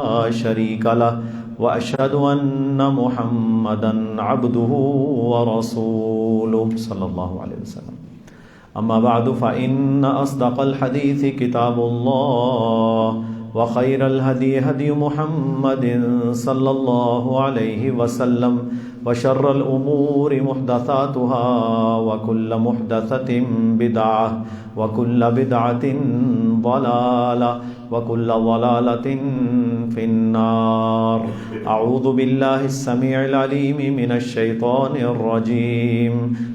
لا شريك له وأشهد أن محمدا عبده ورسوله صلى الله عليه وسلم. أما بعد فإن أصدق الحديث كتاب الله وخير الهدي هدي محمد صلى الله عليه وسلم وشر الأمور محدثاتها وكل محدثة بدعة وكل بدعة ضلالة وكل ضلالة في النار. أعوذ بالله السميع العليم من الشيطان الرجيم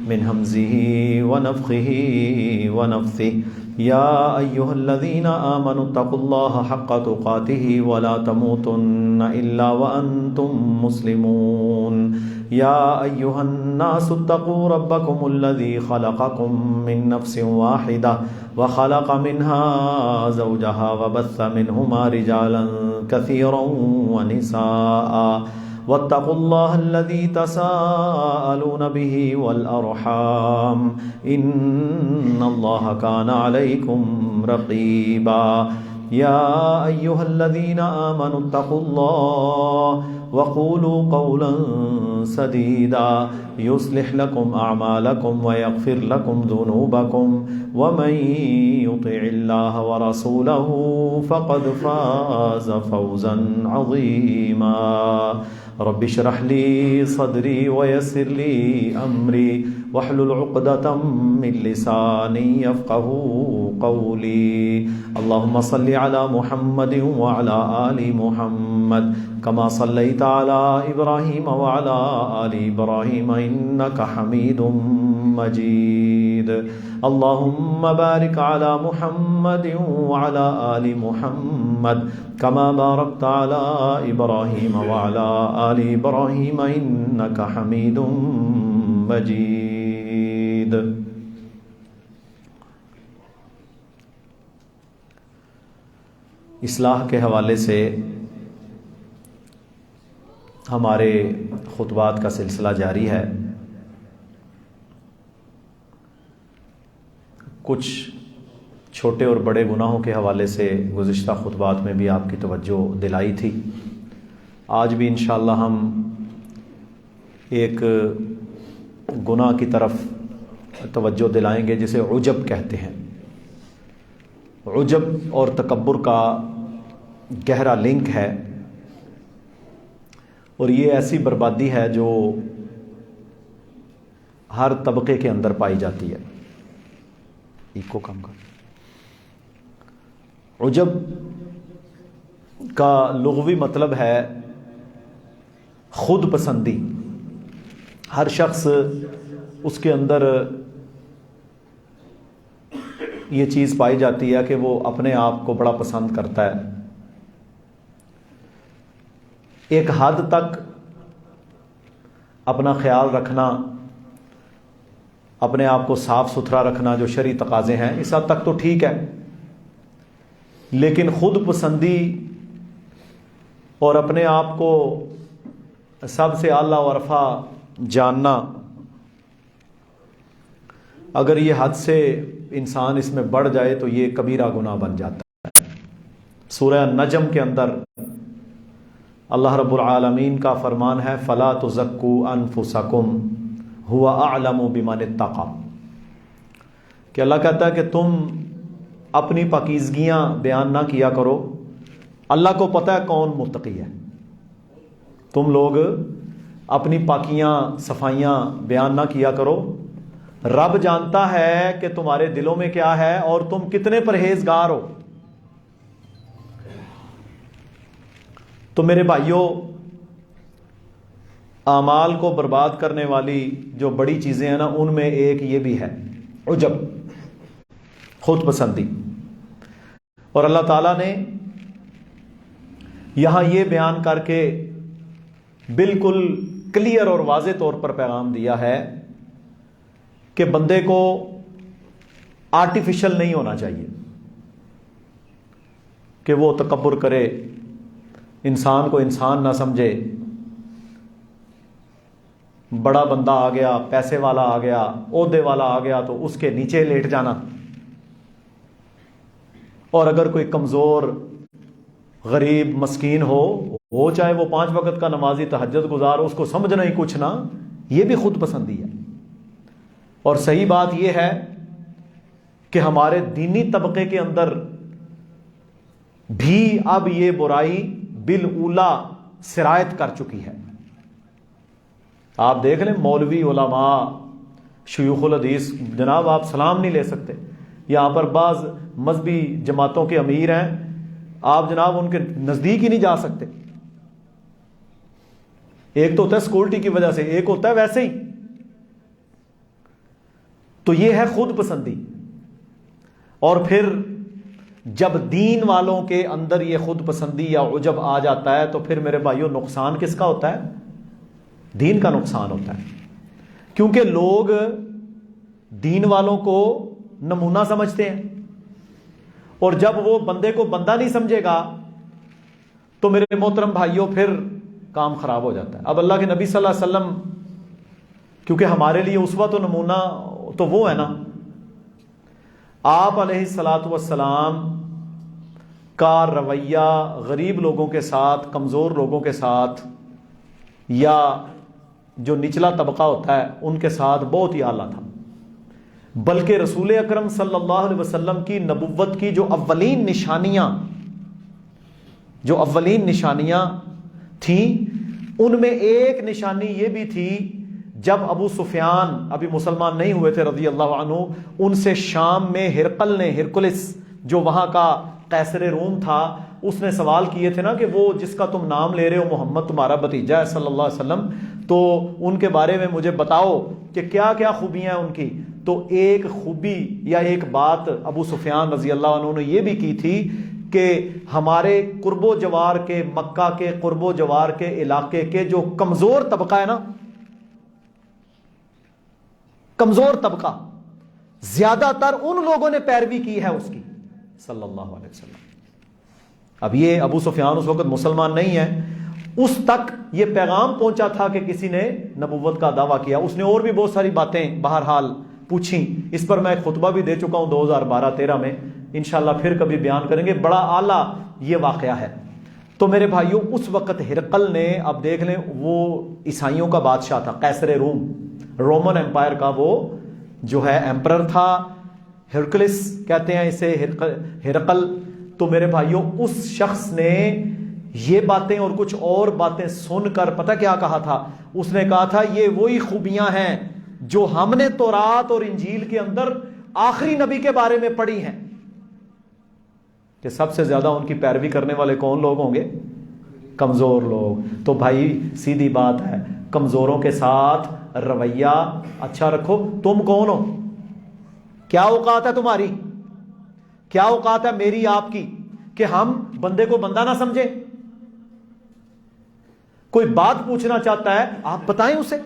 من همزه ونفخه ونفثه. يا أيها الذين آمنوا اتقوا الله حق تقاته ولا تموتن إلا وأنتم مسلمون. يا أيها الناس اتقوا ربكم الذي خلقكم من نفس واحدة وخلق منها زوجها وبث منهما رجالا كثيرا ونساء واتقوا الله الذي تساءلون به والأرحام إن الله كان عليكم رقيبا. يا أيها الذين آمنوا اتقوا الله وقولوا قولا سديدا يصلح لكم أعمالكم ويغفر لكم ذنوبكم ومن يطع الله ورسوله فقد فاز فوزا عظيما. رب اشرح لي صدري ويسر لي أمري واحلل عقدة من لساني يفقهوا قولي. اللهم صل على محمد وعلى آل محمد كما صليت على إبراهيم وعلى آل إبراهيم إنك حميد مجيد. اللهم بارك على محمد وعلى آل محمد كما باركت على إبراهيم وعلى آل إبراهيم إنك حميد مجيد. اصلاح کے حوالے سے ہمارے خطبات کا سلسلہ جاری ہے. کچھ چھوٹے اور بڑے گناہوں کے حوالے سے گزشتہ خطبات میں بھی آپ کی توجہ دلائی تھی. آج بھی انشاءاللہ ہم ایک گناہ کی طرف توجہ دلائیں گے جسے عجب کہتے ہیں. عجب اور تکبر کا گہرا لنک ہے اور یہ ایسی بربادی ہے جو ہر طبقے کے اندر پائی جاتی ہے. ایکو کم کر. عجب کا لغوی مطلب ہے خود پسندی. ہر شخص اس کے اندر یہ چیز پائی جاتی ہے کہ وہ اپنے آپ کو بڑا پسند کرتا ہے. ایک حد تک اپنا خیال رکھنا، اپنے آپ کو صاف ستھرا رکھنا جو شرعی تقاضے ہیں، اس حد تک تو ٹھیک ہے. لیکن خود پسندی اور اپنے آپ کو سب سے اعلیٰ و ارفع جاننا، اگر یہ حد سے انسان اس میں بڑھ جائے تو یہ کبیرہ گناہ بن جاتا ہے. سورہ نجم کے اندر اللہ رب العالمین کا فرمان ہے فَلَا تُزَكُّوا أَنفُسَكُمْ هُوَ أَعْلَمُ بِمَنِ اتَّقَى، کہ اللہ کہتا ہے کہ تم اپنی پاکیزگیاں بیان نہ کیا کرو، اللہ کو پتہ ہے کون متقی ہے. تم لوگ اپنی پاکیاں صفائیاں بیان نہ کیا کرو، رب جانتا ہے کہ تمہارے دلوں میں کیا ہے اور تم کتنے پرہیزگار ہو. تو میرے بھائیوں، اعمال کو برباد کرنے والی جو بڑی چیزیں ہیں نا، ان میں ایک یہ بھی ہے عجب، خود پسندی. اور اللہ تعالیٰ نے یہاں یہ بیان کر کے بالکل کلیئر اور واضح طور پر پیغام دیا ہے کہ بندے کو آرٹیفیشل نہیں ہونا چاہیے کہ وہ تکبر کرے، انسان کو انسان نہ سمجھے. بڑا بندہ آ گیا، پیسے والا آ گیا، عہدے والا آ گیا تو اس کے نیچے لیٹ جانا، اور اگر کوئی کمزور غریب مسکین ہو چاہے وہ 5 وقت کا نمازی تہجد گزار، اس کو سمجھنا ہی کچھ نہ، یہ بھی خود پسندی ہے۔ اور صحیح بات یہ ہے کہ ہمارے دینی طبقے کے اندر بھی اب یہ برائی بالاولا سرایت کر چکی ہے۔ آپ دیکھ لیں مولوی، علماء، شیوخ الحدیث، جناب آپ سلام نہیں لے سکتے۔ یہاں پر بعض مذہبی جماعتوں کے امیر ہیں، آپ جناب ان کے نزدیک ہی نہیں جا سکتے۔ ایک تو ہوتا ہے سیکورٹی کی وجہ سے، ایک ہوتا ہے ویسے ہی۔ تو یہ ہے خود پسندی۔ اور پھر جب دین والوں کے اندر یہ خود پسندی یا عجب آ جاتا ہے تو پھر میرے بھائیوں نقصان کس کا ہوتا ہے؟ دین کا نقصان ہوتا ہے، کیونکہ لوگ دین والوں کو نمونہ سمجھتے ہیں، اور جب وہ بندے کو بندہ نہیں سمجھے گا تو میرے محترم بھائیوں پھر کام خراب ہو جاتا ہے۔ اب اللہ کے نبی صلی اللہ علیہ وسلم کیونکہ ہمارے لیے اسوہ و نمونہ تو وہ ہے نا، آپ علیہ الصلاۃ والسلام کا رویہ غریب لوگوں کے ساتھ، کمزور لوگوں کے ساتھ، یا جو نچلا طبقہ ہوتا ہے ان کے ساتھ بہت ہی اعلیٰ تھا۔ بلکہ رسول اکرم صلی اللہ علیہ وسلم کی نبوت کی جو اولین نشانیاں تھیں، ان میں ایک نشانی یہ بھی تھی، جب ابو سفیان ابھی مسلمان نہیں ہوئے تھے رضی اللہ عنہ، ان سے شام میں ہرکلس جو وہاں کا قیصر روم تھا، اس نے سوال کیے تھے نا کہ وہ جس کا تم نام لے رہے ہو محمد تمہارا بھتیجا ہے صلی اللہ علیہ وسلم، تو ان کے بارے میں مجھے بتاؤ کہ کیا کیا خوبیاں ہیں ان کی۔ تو ایک خوبی یا ایک بات ابو سفیان رضی اللہ عنہ نے یہ بھی کی تھی کہ ہمارے قرب و جوار کے، مکہ کے قرب و جوار کے علاقے کے جو کمزور طبقہ ہے نا، کمزور طبقہ، زیادہ تر ان لوگوں نے پیروی کی ہے اس کی صلی اللہ علیہ وسلم۔ اب یہ ابو سفیان اس وقت مسلمان نہیں ہے، اس تک یہ پیغام پہنچا تھا کہ کسی نے نبوت کا دعویٰ کیا۔ اس نے اور بھی بہت ساری باتیں بہرحال پوچھیں، اس پر میں ایک خطبہ بھی دے چکا ہوں 2012-13 میں، انشاءاللہ پھر کبھی بیان کریں گے، بڑا اعلیٰ یہ واقعہ ہے۔ تو میرے بھائیوں اس وقت ہرقل نے، اب دیکھ لیں وہ عیسائیوں کا بادشاہ تھا، قیصر روم، رومن امپائر کا وہ جو ہے ایمپرر تھا، ہرکلس کہتے ہیں اسے، ہرقل۔ تو میرے بھائیوں اس شخص نے یہ باتیں اور کچھ اور باتیں سن کر پتہ کیا کہا تھا؟ اس نے کہا تھا یہ وہی خوبیاں ہیں جو ہم نے تورات اور انجیل کے اندر آخری نبی کے بارے میں پڑھی ہیں، کہ سب سے زیادہ ان کی پیروی کرنے والے کون لوگ ہوں گے؟ کمزور لوگ۔ تو بھائی سیدھی بات ہے، کمزوروں کے ساتھ رویہ اچھا رکھو۔ تم کون ہو؟ کیا اوقات ہے تمہاری؟ کیا اوقات ہے میری آپ کی کہ ہم بندے کو بندہ نہ سمجھیں؟ کوئی بات پوچھنا چاہتا ہے آپ بتائیں اسے،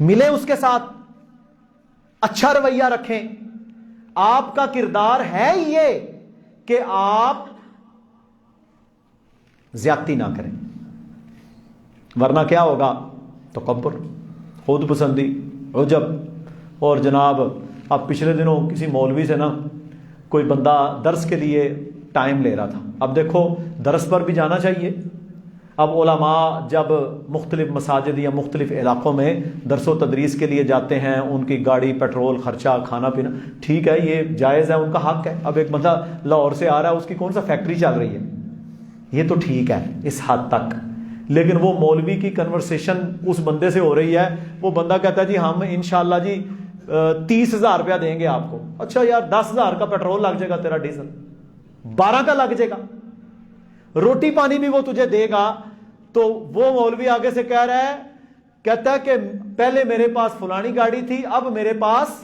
ملیں اس کے ساتھ، اچھا رویہ رکھیں۔ آپ کا کردار ہے یہ کہ آپ زیادتی نہ کریں، ورنہ کیا ہوگا؟ تکبر، خود پسندی، عجب۔ اور جناب اب پچھلے دنوں کسی مولوی سے نا کوئی بندہ درس کے لیے ٹائم لے رہا تھا۔ اب دیکھو درس پر بھی جانا چاہیے۔ اب علماء جب مختلف مساجد یا مختلف علاقوں میں درس و تدریس کے لیے جاتے ہیں، ان کی گاڑی، پیٹرول خرچہ، کھانا پینا، ٹھیک ہے، یہ جائز ہے، ان کا حق ہے۔ اب ایک بندہ لاہور سے آ رہا ہے، اس کی کون سا فیکٹری چل رہی ہے، یہ تو ٹھیک ہے اس حد تک، لیکن وہ مولوی کی کنورسیشن اس بندے سے ہو رہی ہے، وہ بندہ کہتا ہے جی ہم انشاءاللہ جی 30,000 روپیہ دیں گے آپ کو۔ اچھا یار 10,000 کا پیٹرول لگ جائے گا، تیرا ڈیزل 12 کا لگ جائے گا، روٹی پانی بھی وہ تجھے دے گا۔ تو وہ مولوی آگے سے کہہ رہا ہے، کہتا ہے کہ پہلے میرے پاس فلانی گاڑی تھی، اب میرے پاس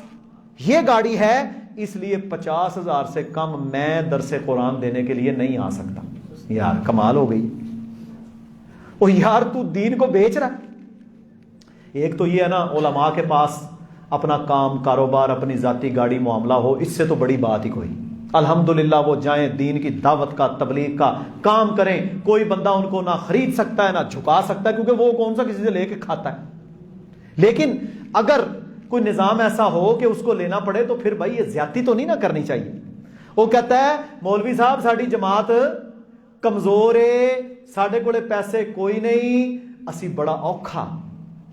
یہ گاڑی ہے، اس لیے 50,000 سے کم میں درس قرآن دینے کے لیے نہیں آ سکتا۔ یار کمال ہو گئی، او یار تو دین کو بیچ رہا ہے۔ ایک تو یہ ہے نا علماء کے پاس اپنا کام، کاروبار، اپنی ذاتی گاڑی، معاملہ ہو، اس سے تو بڑی بات ہی کوئی۔ الحمدللہ وہ جائیں دین کی دعوت کا، تبلیغ کا کام کریں، کوئی بندہ ان کو نہ خرید سکتا ہے نہ جھکا سکتا ہے، کیونکہ وہ کون سا کسی سے لے کے کھاتا ہے۔ لیکن اگر کوئی نظام ایسا ہو کہ اس کو لینا پڑے تو پھر بھائی یہ زیادتی تو نہیں نہ کرنی چاہیے۔ وہ کہتا ہے مولوی صاحب ساری جماعت کمزور ہے, ساڈے کولے پیسے کوئی نہیں, اسی بڑا اوکھا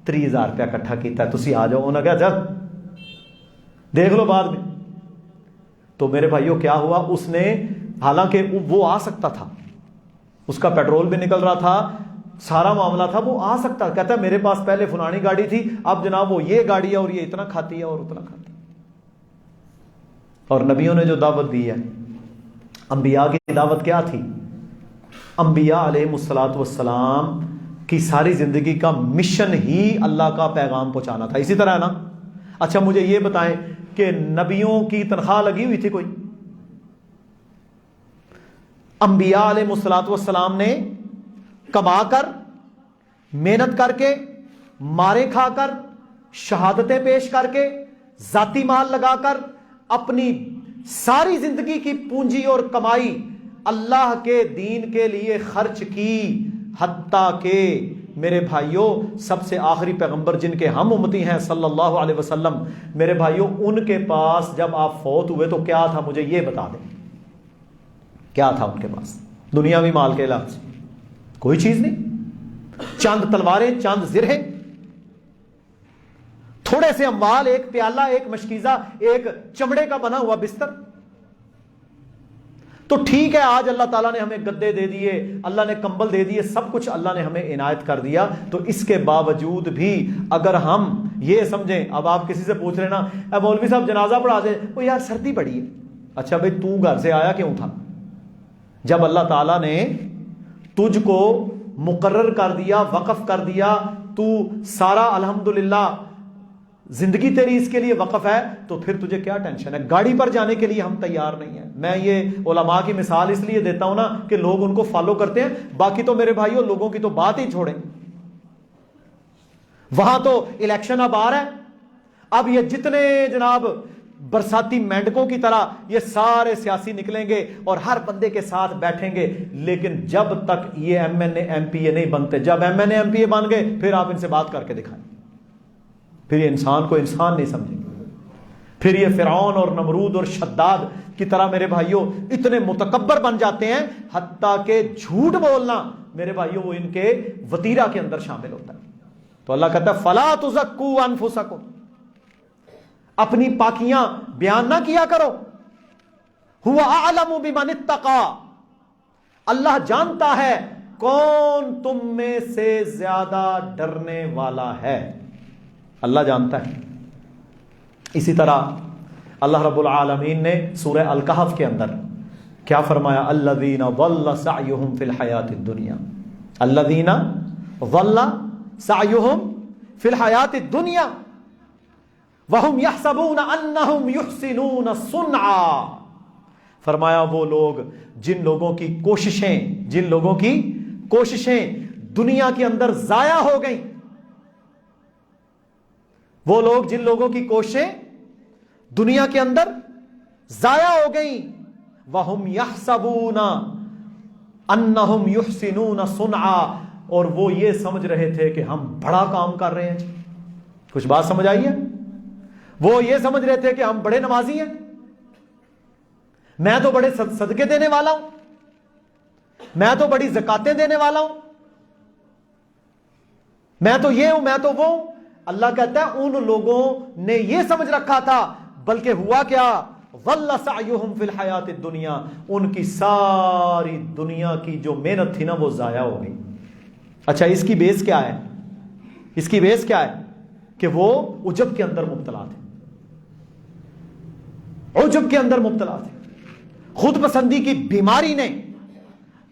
30,000 روپیہ کٹھا کیتا ہے, تسی آ جاؤ. انہوں نے کہا جب دیکھ لو بعد میں. تو میرے بھائیوں کیا ہوا, اس نے, حالانکہ وہ آ سکتا تھا, اس کا پیٹرول بھی نکل رہا تھا, سارا معاملہ تھا, وہ آ سکتا. کہتا ہے میرے پاس پہلے فلانی گاڑی تھی, اب جناب وہ یہ گاڑی ہے اور یہ اتنا کھاتی ہے اور اتنا کھاتی ہے. اور نبیوں نے جو دعوت دی ہے, انبیاء کی دعوت کیا تھی؟ انبیاء علیہ الصلوۃ والسلام کی ساری زندگی کا مشن ہی اللہ کا پیغام پہنچانا تھا. اسی طرح ہے نا. اچھا مجھے یہ بتائیں کہ نبیوں کی تنخواہ لگی ہوئی تھی کوئی؟ انبیاء علیہ الصلوۃ والسلام نے کما کر, محنت کر کے, مارے کھا کر, شہادتیں پیش کر کے, ذاتی مال لگا کر اپنی ساری زندگی کی پونجی اور کمائی اللہ کے دین کے لیے خرچ کی. حتیٰ کہ میرے بھائیوں سب سے آخری پیغمبر جن کے ہم امتی ہیں صلی اللہ علیہ وسلم, میرے بھائیوں ان کے پاس جب آپ فوت ہوئے تو کیا تھا؟ مجھے یہ بتا دیں کیا تھا ان کے پاس دنیاوی مال کے علاوہ؟ کوئی چیز نہیں. چند تلواریں, چند زرہیں, تھوڑے سے اموال, ایک پیالہ, ایک مشکیزہ, ایک چمڑے کا بنا ہوا بستر. تو ٹھیک ہے آج اللہ تعالیٰ نے ہمیں گدے دے دیے, اللہ نے کمبل دے دیے, سب کچھ اللہ نے ہمیں عنایت کر دیا, تو اس کے باوجود بھی اگر ہم یہ سمجھیں, اب آپ کسی سے پوچھ رہے نا اے مولوی صاحب جنازہ پڑھا دیں, وہ یار سردی پڑی ہے. اچھا بھائی تو گھر سے آیا کیوں تھا؟ جب اللہ تعالیٰ نے تجھ کو مقرر کر دیا, وقف کر دیا, تو سارا الحمدللہ زندگی تیری اس کے لیے وقف ہے, تو پھر تجھے کیا ٹینشن ہے؟ گاڑی پر جانے کے لیے ہم تیار نہیں ہیں. میں یہ علماء کی مثال اس لیے دیتا ہوں نا کہ لوگ ان کو فالو کرتے ہیں, باقی تو میرے بھائیوں لوگوں کی تو بات ہی چھوڑیں. وہاں تو الیکشن اب آ رہا ہے, اب یہ جتنے جناب برساتی مینڈکوں کی طرح یہ سارے سیاسی نکلیں گے اور ہر بندے کے ساتھ بیٹھیں گے, لیکن جب تک یہ M N A M P A نہیں بنتے, جب M N A M P A بن گئے پھر آپ ان سے بات کر کے دکھائیں. پھر یہ انسان کو انسان نہیں سمجھیں گے, پھر یہ فرعون اور نمرود اور شداد کی طرح میرے بھائیوں اتنے متکبر بن جاتے ہیں, حتیٰ کہ جھوٹ بولنا میرے بھائیوں وہ ان کے وتیرہ کے اندر شامل ہوتا ہے. تو اللہ کہتا ہے فلا تزکوا انفسکم, اپنی پاکیاں بیان نہ کیا کرو. هو اعلم بمن اتقى, اللہ جانتا ہے کون تم میں سے زیادہ ڈرنے والا ہے, اللہ جانتا ہے. اسی طرح اللہ رب العالمین نے سورہ الکہف کے اندر کیا فرمایا؟ الذین ضل سعیہم فی الحیاۃ الدنیا, الذین ضل سعیہم فی الحیاۃ الدنیا وَهُمْ يَحْسَبُونَ أَنَّهُمْ يُحْسِنُونَ صُنْعًا. فرمایا وہ لوگ جن لوگوں کی کوششیں دنیا کے اندر ضائع ہو گئیں, وہ لوگ جن لوگوں کی کوششیں دنیا کے اندر ضائع ہو گئیں, وَهُمْ يَحْسَبُونَ أَنَّهُمْ يُحْسِنُونَ صُنْعًا, اور وہ یہ سمجھ رہے تھے کہ ہم بڑا کام کر رہے ہیں. کچھ بات سمجھ آئی ہے؟ وہ یہ سمجھ رہے تھے کہ ہم بڑے نمازی ہیں, میں تو بڑے صدقے دینے والا ہوں, میں تو بڑی زکاتیں دینے والا ہوں, میں تو یہ ہوں, میں تو وہ ہوں. اللہ کہتا ہے ان لوگوں نے یہ سمجھ رکھا تھا, بلکہ ہوا کیا؟ ضل سعیہم فی الحیاۃ الدنیا, ان کی ساری دنیا کی جو محنت تھی نا وہ ضائع ہو گئی. اچھا اس کی بیس کیا ہے؟ اس کی بیس کیا ہے؟ کہ وہ عجب کے اندر مبتلا تھے, عجب کے اندر مبتلا تھے. خود پسندی کی بیماری نے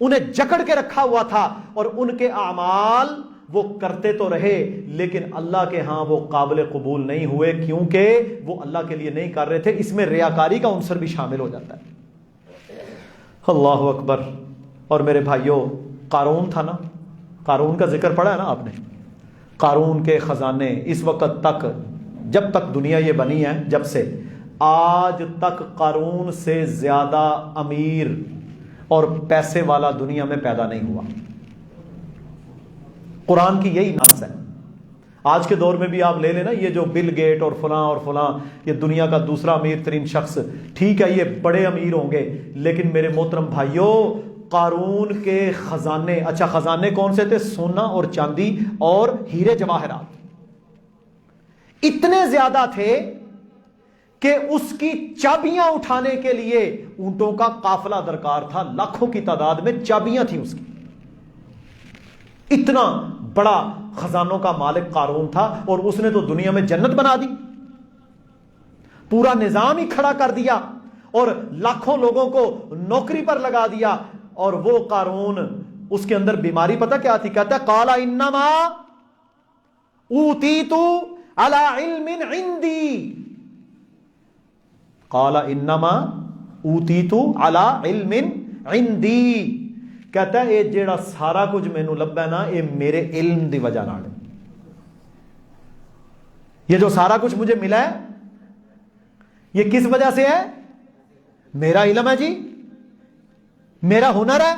انہیں جکڑ کے رکھا ہوا تھا, اور ان کے اعمال وہ کرتے تو رہے لیکن اللہ کے ہاں وہ قابل قبول نہیں ہوئے, کیونکہ وہ اللہ کے لیے نہیں کر رہے تھے. اس میں ریاکاری کا عنصر بھی شامل ہو جاتا ہے. اللہ اکبر. اور میرے بھائیوں قارون تھا نا, قارون کا ذکر پڑھا ہے نا آپ نے. قارون کے خزانے اس وقت تک, جب تک دنیا یہ بنی ہے, جب سے آج تک قارون سے زیادہ امیر اور پیسے والا دنیا میں پیدا نہیں ہوا. قرآن کی یہی نص ہے. آج کے دور میں بھی آپ لے لینا یہ جو بل گیٹ اور فلاں یہ دنیا کا دوسرا امیر ترین شخص، ٹھیک ہے یہ بڑے امیر ہوں گے، لیکن میرے محترم بھائیوں قارون کے خزانے، اچھا خزانے کون سے تھے؟ سونا اور چاندی اور ہیرے جواہرات اتنے زیادہ تھے کہ اس کی چابیاں اٹھانے کے لیے اونٹوں کا قافلہ درکار تھا، لاکھوں کی تعداد میں چابیاں تھیں اس کی۔ اتنا بڑا خزانوں کا مالک قارون تھا، اور اس نے تو دنیا میں جنت بنا دی، پورا نظام ہی کھڑا کر دیا اور لاکھوں لوگوں کو نوکری پر لگا دیا۔ اور وہ قارون، اس کے اندر بیماری پتہ کیا تھی؟ کہتا ہے قال انما اوتیت علی علم عندی، قال انما اوتیت علی علم عندی، کہتا ہے یہ جیڑا سارا کچھ مینوں لبا ہے نا یہ میرے علم دی وجہ نال، یہ جو سارا کچھ مجھے ملا ہے یہ کس وجہ سے ہے؟ میرا علم ہے جی، میرا ہنر ہے،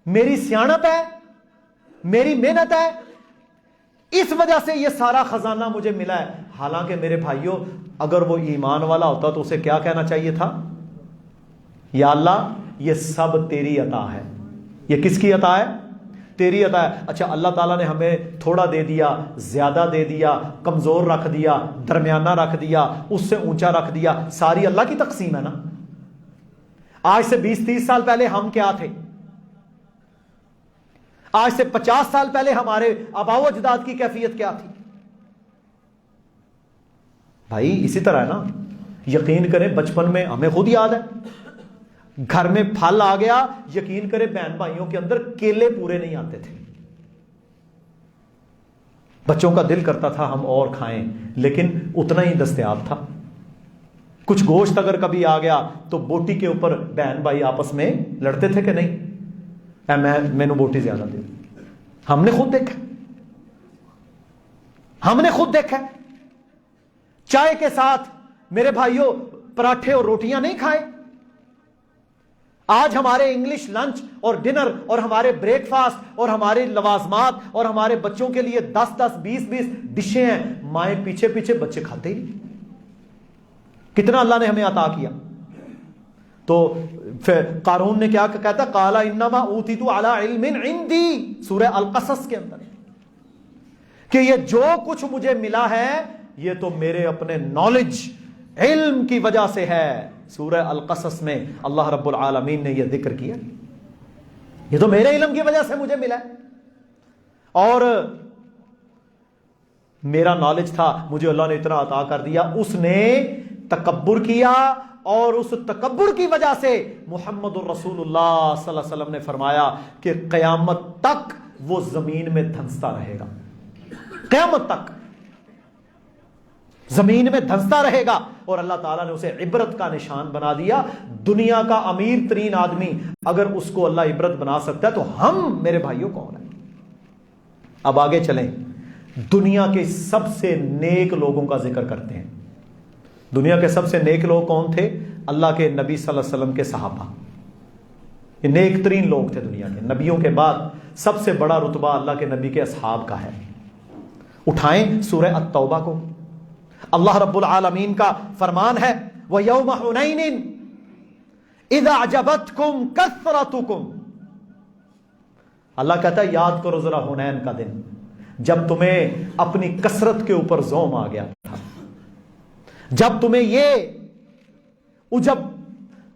میری سیاںت ہے، میری محنت ہے، اس وجہ سے یہ سارا خزانہ مجھے ملا ہے۔ حالانکہ میرے بھائیوں اگر وہ ایمان والا ہوتا تو اسے کیا کہنا چاہیے تھا؟ یا اللہ یہ سب تیری عطا ہے۔ یہ کس کی عطا ہے؟ تیری عطا ہے۔ اچھا اللہ تعالیٰ نے ہمیں تھوڑا دے دیا، زیادہ دے دیا، کمزور رکھ دیا، درمیانہ رکھ دیا، اس سے اونچا رکھ دیا، ساری اللہ کی تقسیم ہے نا۔ آج سے 20-30 سال پہلے ہم کیا تھے؟ آج سے 50 سال پہلے ہمارے آباء و اجداد کی کیفیت کیا تھی؟ بھائی اسی طرح ہے نا، یقین کریں بچپن میں ہمیں خود یاد ہے، گھر میں پھل آ گیا، یقین کریں بہن بھائیوں کے اندر کیلے پورے نہیں آتے تھے، بچوں کا دل کرتا تھا ہم اور کھائیں، لیکن اتنا ہی دستیاب تھا۔ کچھ گوشت اگر کبھی آ گیا تو بوٹی کے اوپر بہن بھائی آپس میں لڑتے تھے کہ نہیں، مینو بوٹی زیادہ دے۔ ہم نے خود دیکھا، ہم نے خود دیکھا چائے کے ساتھ میرے بھائیوں پراٹھے اور روٹیاں نہیں کھائے۔ آج ہمارے انگلش لنچ اور ڈنر اور ہمارے بریک فاسٹ اور ہمارے لوازمات اور ہمارے بچوں کے لیے 10-10 20-20 ڈشیں ہیں، مائیں پیچھے پیچھے بچے کھاتے ہی نہیں۔ کتنا اللہ نے ہمیں عطا کیا۔ تو پھر قارون نے کیا کہتا؟ قال انما اوتیت علی علم عندی، سورہ القصص کے اندر، کہ یہ جو کچھ مجھے ملا ہے یہ تو میرے اپنے نالج علم کی وجہ سے ہے۔ سورہ القصص میں اللہ رب العالمین نے یہ ذکر کیا، یہ تو میرے علم کی وجہ سے مجھے ملا ہے، اور میرا نالج تھا، مجھے اللہ نے اتنا عطا کر دیا۔ اس نے تکبر کیا، اور اس تکبر کی وجہ سے محمد الرسول اللہ صلی اللہ علیہ وسلم نے فرمایا کہ قیامت تک وہ زمین میں دھنستا رہے گا، قیامت تک زمین میں دھنستا رہے گا۔ اور اللہ تعالیٰ نے اسے عبرت کا نشان بنا دیا۔ دنیا کا امیر ترین آدمی اگر اس کو اللہ عبرت بنا سکتا ہے تو ہم میرے بھائیوں کون ہیں؟ اب آگے چلیں، دنیا کے سب سے نیک لوگوں کا ذکر کرتے ہیں۔ دنیا کے سب سے نیک لوگ کون تھے؟ اللہ کے نبی صلی اللہ علیہ وسلم کے صحابہ، یہ نیک ترین لوگ تھے دنیا کے۔ نبیوں کے بعد سب سے بڑا رتبہ اللہ کے نبی کے اصحاب کا ہے۔ اٹھائیں سورہ التوبہ کو، اللہ رب العالمین کا فرمان ہے وَيَوْمَ حُنَيْنٍ إِذَا أَعْجَبَتْكُمْ كَثْرَتُكُمْ، اللہ کہتا ہے یاد کرو ذرا حنین کا دن جب تمہیں اپنی کثرت کے اوپر زوم آ گیا تھا، جب تمہیں یہ جب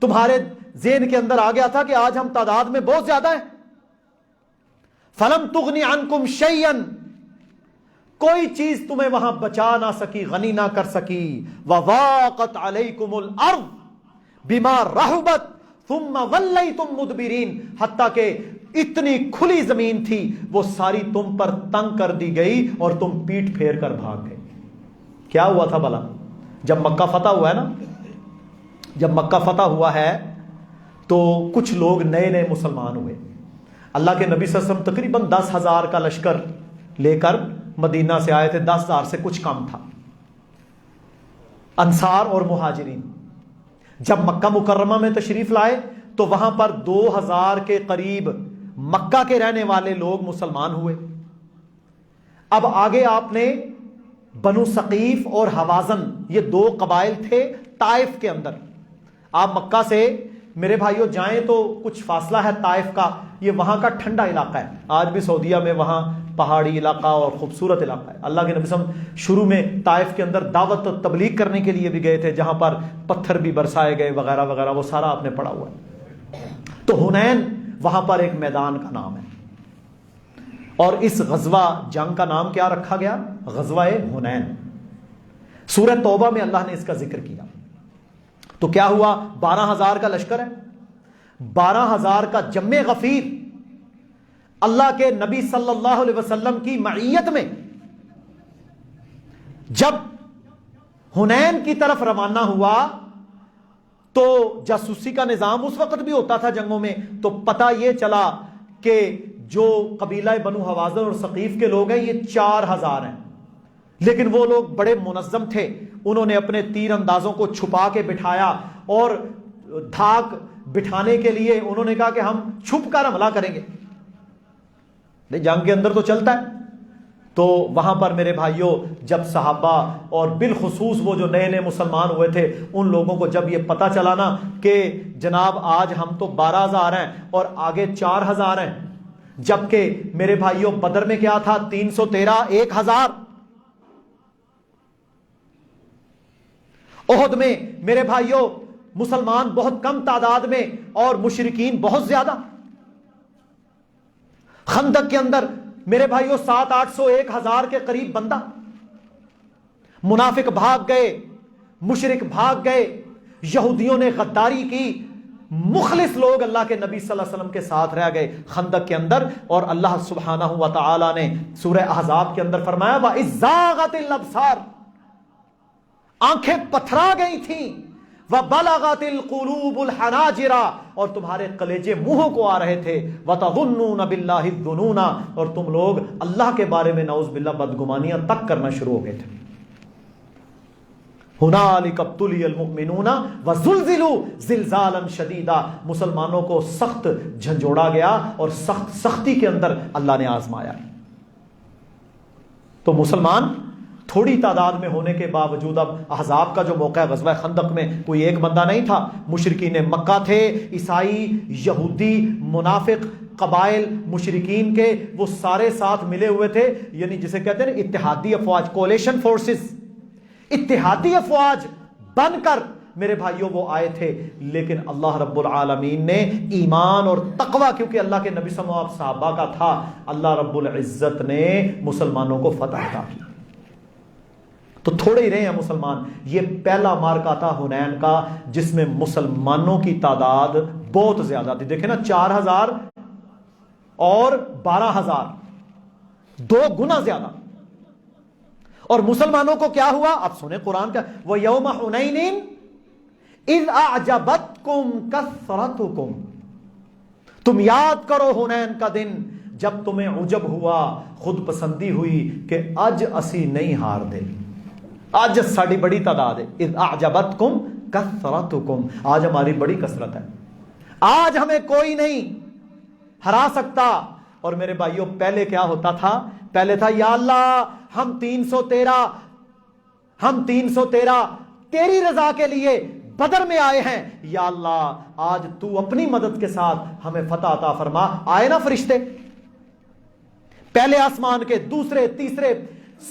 تمہارے ذہن کے اندر آ گیا تھا کہ آج ہم تعداد میں بہت زیادہ ہیں، فَلَمْ تُغْنِ عَنْكُمْ شَيْئًا، کوئی چیز تمہیں وہاں بچا نہ سکی، غنی نہ کر سکی، وَضَاقَتْ عَلَيْكُمُ الْأَرْضُ بِمَا رَحُبَتْ ثُمَّ وَلَّيْتُمْ مُدْبِرِينَ، حتیٰ کہ اتنی کھلی زمین تھی وہ ساری تم پر تنگ کر دی گئی اور تم پیٹ پھیر کر بھاگ گئے۔ کیا ہوا تھا بھلا؟ جب مکہ فتح ہوا ہے نا، جب مکہ فتح ہوا ہے تو کچھ لوگ نئے نئے مسلمان ہوئے۔ اللہ کے نبی صلی اللہ علیہ وسلم تقریباً 10,000 کا لشکر لے کر مدینہ سے آئے تھے، 10,000 سے کچھ کم تھا، انصار اور مہاجرین۔ جب مکہ مکرمہ میں تشریف لائے تو وہاں پر 2,000 کے قریب مکہ کے رہنے والے لوگ مسلمان ہوئے۔ اب آگے آپ نے بنو ثقیف اور حوازن، یہ دو قبائل تھے طائف کے اندر. آپ مکہ سے میرے بھائیوں جائیں تو کچھ فاصلہ ہے طائف کا، یہ وہاں کا ٹھنڈا علاقہ ہے. آج بھی سعودیہ میں وہاں پہاڑی علاقہ اور خوبصورت علاقہ ہے. اللہ کے نبی صلی اللہ علیہ وسلم شروع میں طائف کے اندر دعوت و تبلیغ کرنے کے لیے بھی گئے تھے، جہاں پر پتھر بھی برسائے گئے وغیرہ وغیرہ، وہ سارا آپ نے پڑھا ہوا ہے. تو حنین وہاں پر ایک میدان کا نام ہے، اور اس غزوہ جنگ کا نام کیا رکھا گیا؟ غزوہ حنین. سورہ توبہ میں اللہ نے اس کا ذکر کیا. تو کیا ہوا؟ 12,000 کا لشکر ہے، 12,000 کا جم غفیر اللہ کے نبی صلی اللہ علیہ وسلم کی معیت میں جب حنین کی طرف روانہ ہوا تو جاسوسی کا نظام اس وقت بھی ہوتا تھا جنگوں میں. تو پتہ یہ چلا کہ جو قبیلہ بنو حوازن اور ثقیف کے لوگ ہیں یہ 4,000 ہیں، لیکن وہ لوگ بڑے منظم تھے. انہوں نے اپنے تیر اندازوں کو چھپا کے بٹھایا، اور دھاک بٹھانے کے لیے انہوں نے کہا کہ ہم چھپ کر حملہ کریں گے. جنگ کے اندر تو چلتا ہے. تو وہاں پر میرے بھائیوں جب صحابہ اور بالخصوص وہ جو نئے نئے مسلمان ہوئے تھے ان لوگوں کو جب یہ پتہ چلا نا کہ جناب آج ہم تو 12,000 ہیں اور آگے 4,000 ہیں، جبکہ میرے بھائیوں بدر میں کیا تھا؟ 313، 1,000. احد میں میرے بھائیوں مسلمان بہت کم تعداد میں اور مشرکین بہت زیادہ. خندق کے اندر میرے بھائیوں 700-800، 1,000 کے قریب بندہ. منافق بھاگ گئے، مشرک بھاگ گئے، یہودیوں نے غداری کی، مخلص لوگ اللہ کے نبی صلی اللہ علیہ وسلم کے ساتھ رہ گئے خندق کے اندر. اور اللہ سبحانہ و تعالی نے سورہ احزاب کے اندر فرمایا وَإِذْ زَاغَتِ الْأَبْصَارُ، آنکھیں پتھرا گئی تھیں، وَبَلَغَتِ الْقُلُوبُ الْحَنَاجِرَ، اور تمہارے کلیجے منہوں کو آ رہے تھے، وَتَظُنُّونَ بِاللَّهِ الظُّنُونَ، اور تم لوگ اللہ کے بارے میں نعوذ باللہ بدگمانیاں تک کرنا شروع ہو گئے تھے. هُنَالِكَ ابْتُلِيَ الْمُؤْمِنُونَ وَزُلْزِلُوا زِلْزَالًا شَدِيدًا، مسلمانوں کو سخت جھنجھوڑا گیا اور سختی کے اندر اللہ نے آزمایا. تو مسلمان تھوڑی تعداد میں ہونے کے باوجود، اب احزاب کا جو موقع ہے غزوہ خندق میں کوئی ایک بندہ نہیں تھا، مشرکین مکہ تھے، عیسائی، یہودی، منافق، قبائل مشرکین کے وہ سارے ساتھ ملے ہوئے تھے. یعنی جسے کہتے ہیں اتحادی افواج، کولیشن فورسز، اتحادی افواج بن کر میرے بھائیوں وہ آئے تھے. لیکن اللہ رب العالمین نے ایمان اور تقوی، کیونکہ اللہ کے نبی صلی اللہ علیہ وسلم صحابہ کا تھا، اللہ رب العزت نے مسلمانوں کو فتح عطا کی. تو تھوڑے ہی رہے ہیں مسلمان. یہ پہلا مارکا تھا حنین کا جس میں مسلمانوں کی تعداد بہت زیادہ تھی. دیکھیں نا 4,000 اور 12,000، 2 گنا زیادہ. اور مسلمانوں کو کیا ہوا؟ اب سنیں قرآن کا، وَيَوْمَ حُنَيْنٍ إِذْ أَعْجَبَتْكُمْ كَثْرَتُكُمْ، تم یاد کرو حنین کا دن جب تمہیں عجب ہوا، خود پسندی ہوئی کہ اج اسی نہیں ہار دے، آج ساڑی بڑی تعداد ہے. اذ اعجبتکم کثرتکم، آج ہماری بڑی کثرت ہے، آج ہمیں کوئی نہیں ہرا سکتا. اور میرے بھائیوں پہلے کیا ہوتا تھا؟ پہلے تھا یا اللہ ہم 313 تیری رضا کے لیے بدر میں آئے ہیں، یا اللہ آج تو اپنی مدد کے ساتھ ہمیں فتح عطا فرما. آئے نا فرشتے، پہلے آسمان کے، دوسرے، تیسرے،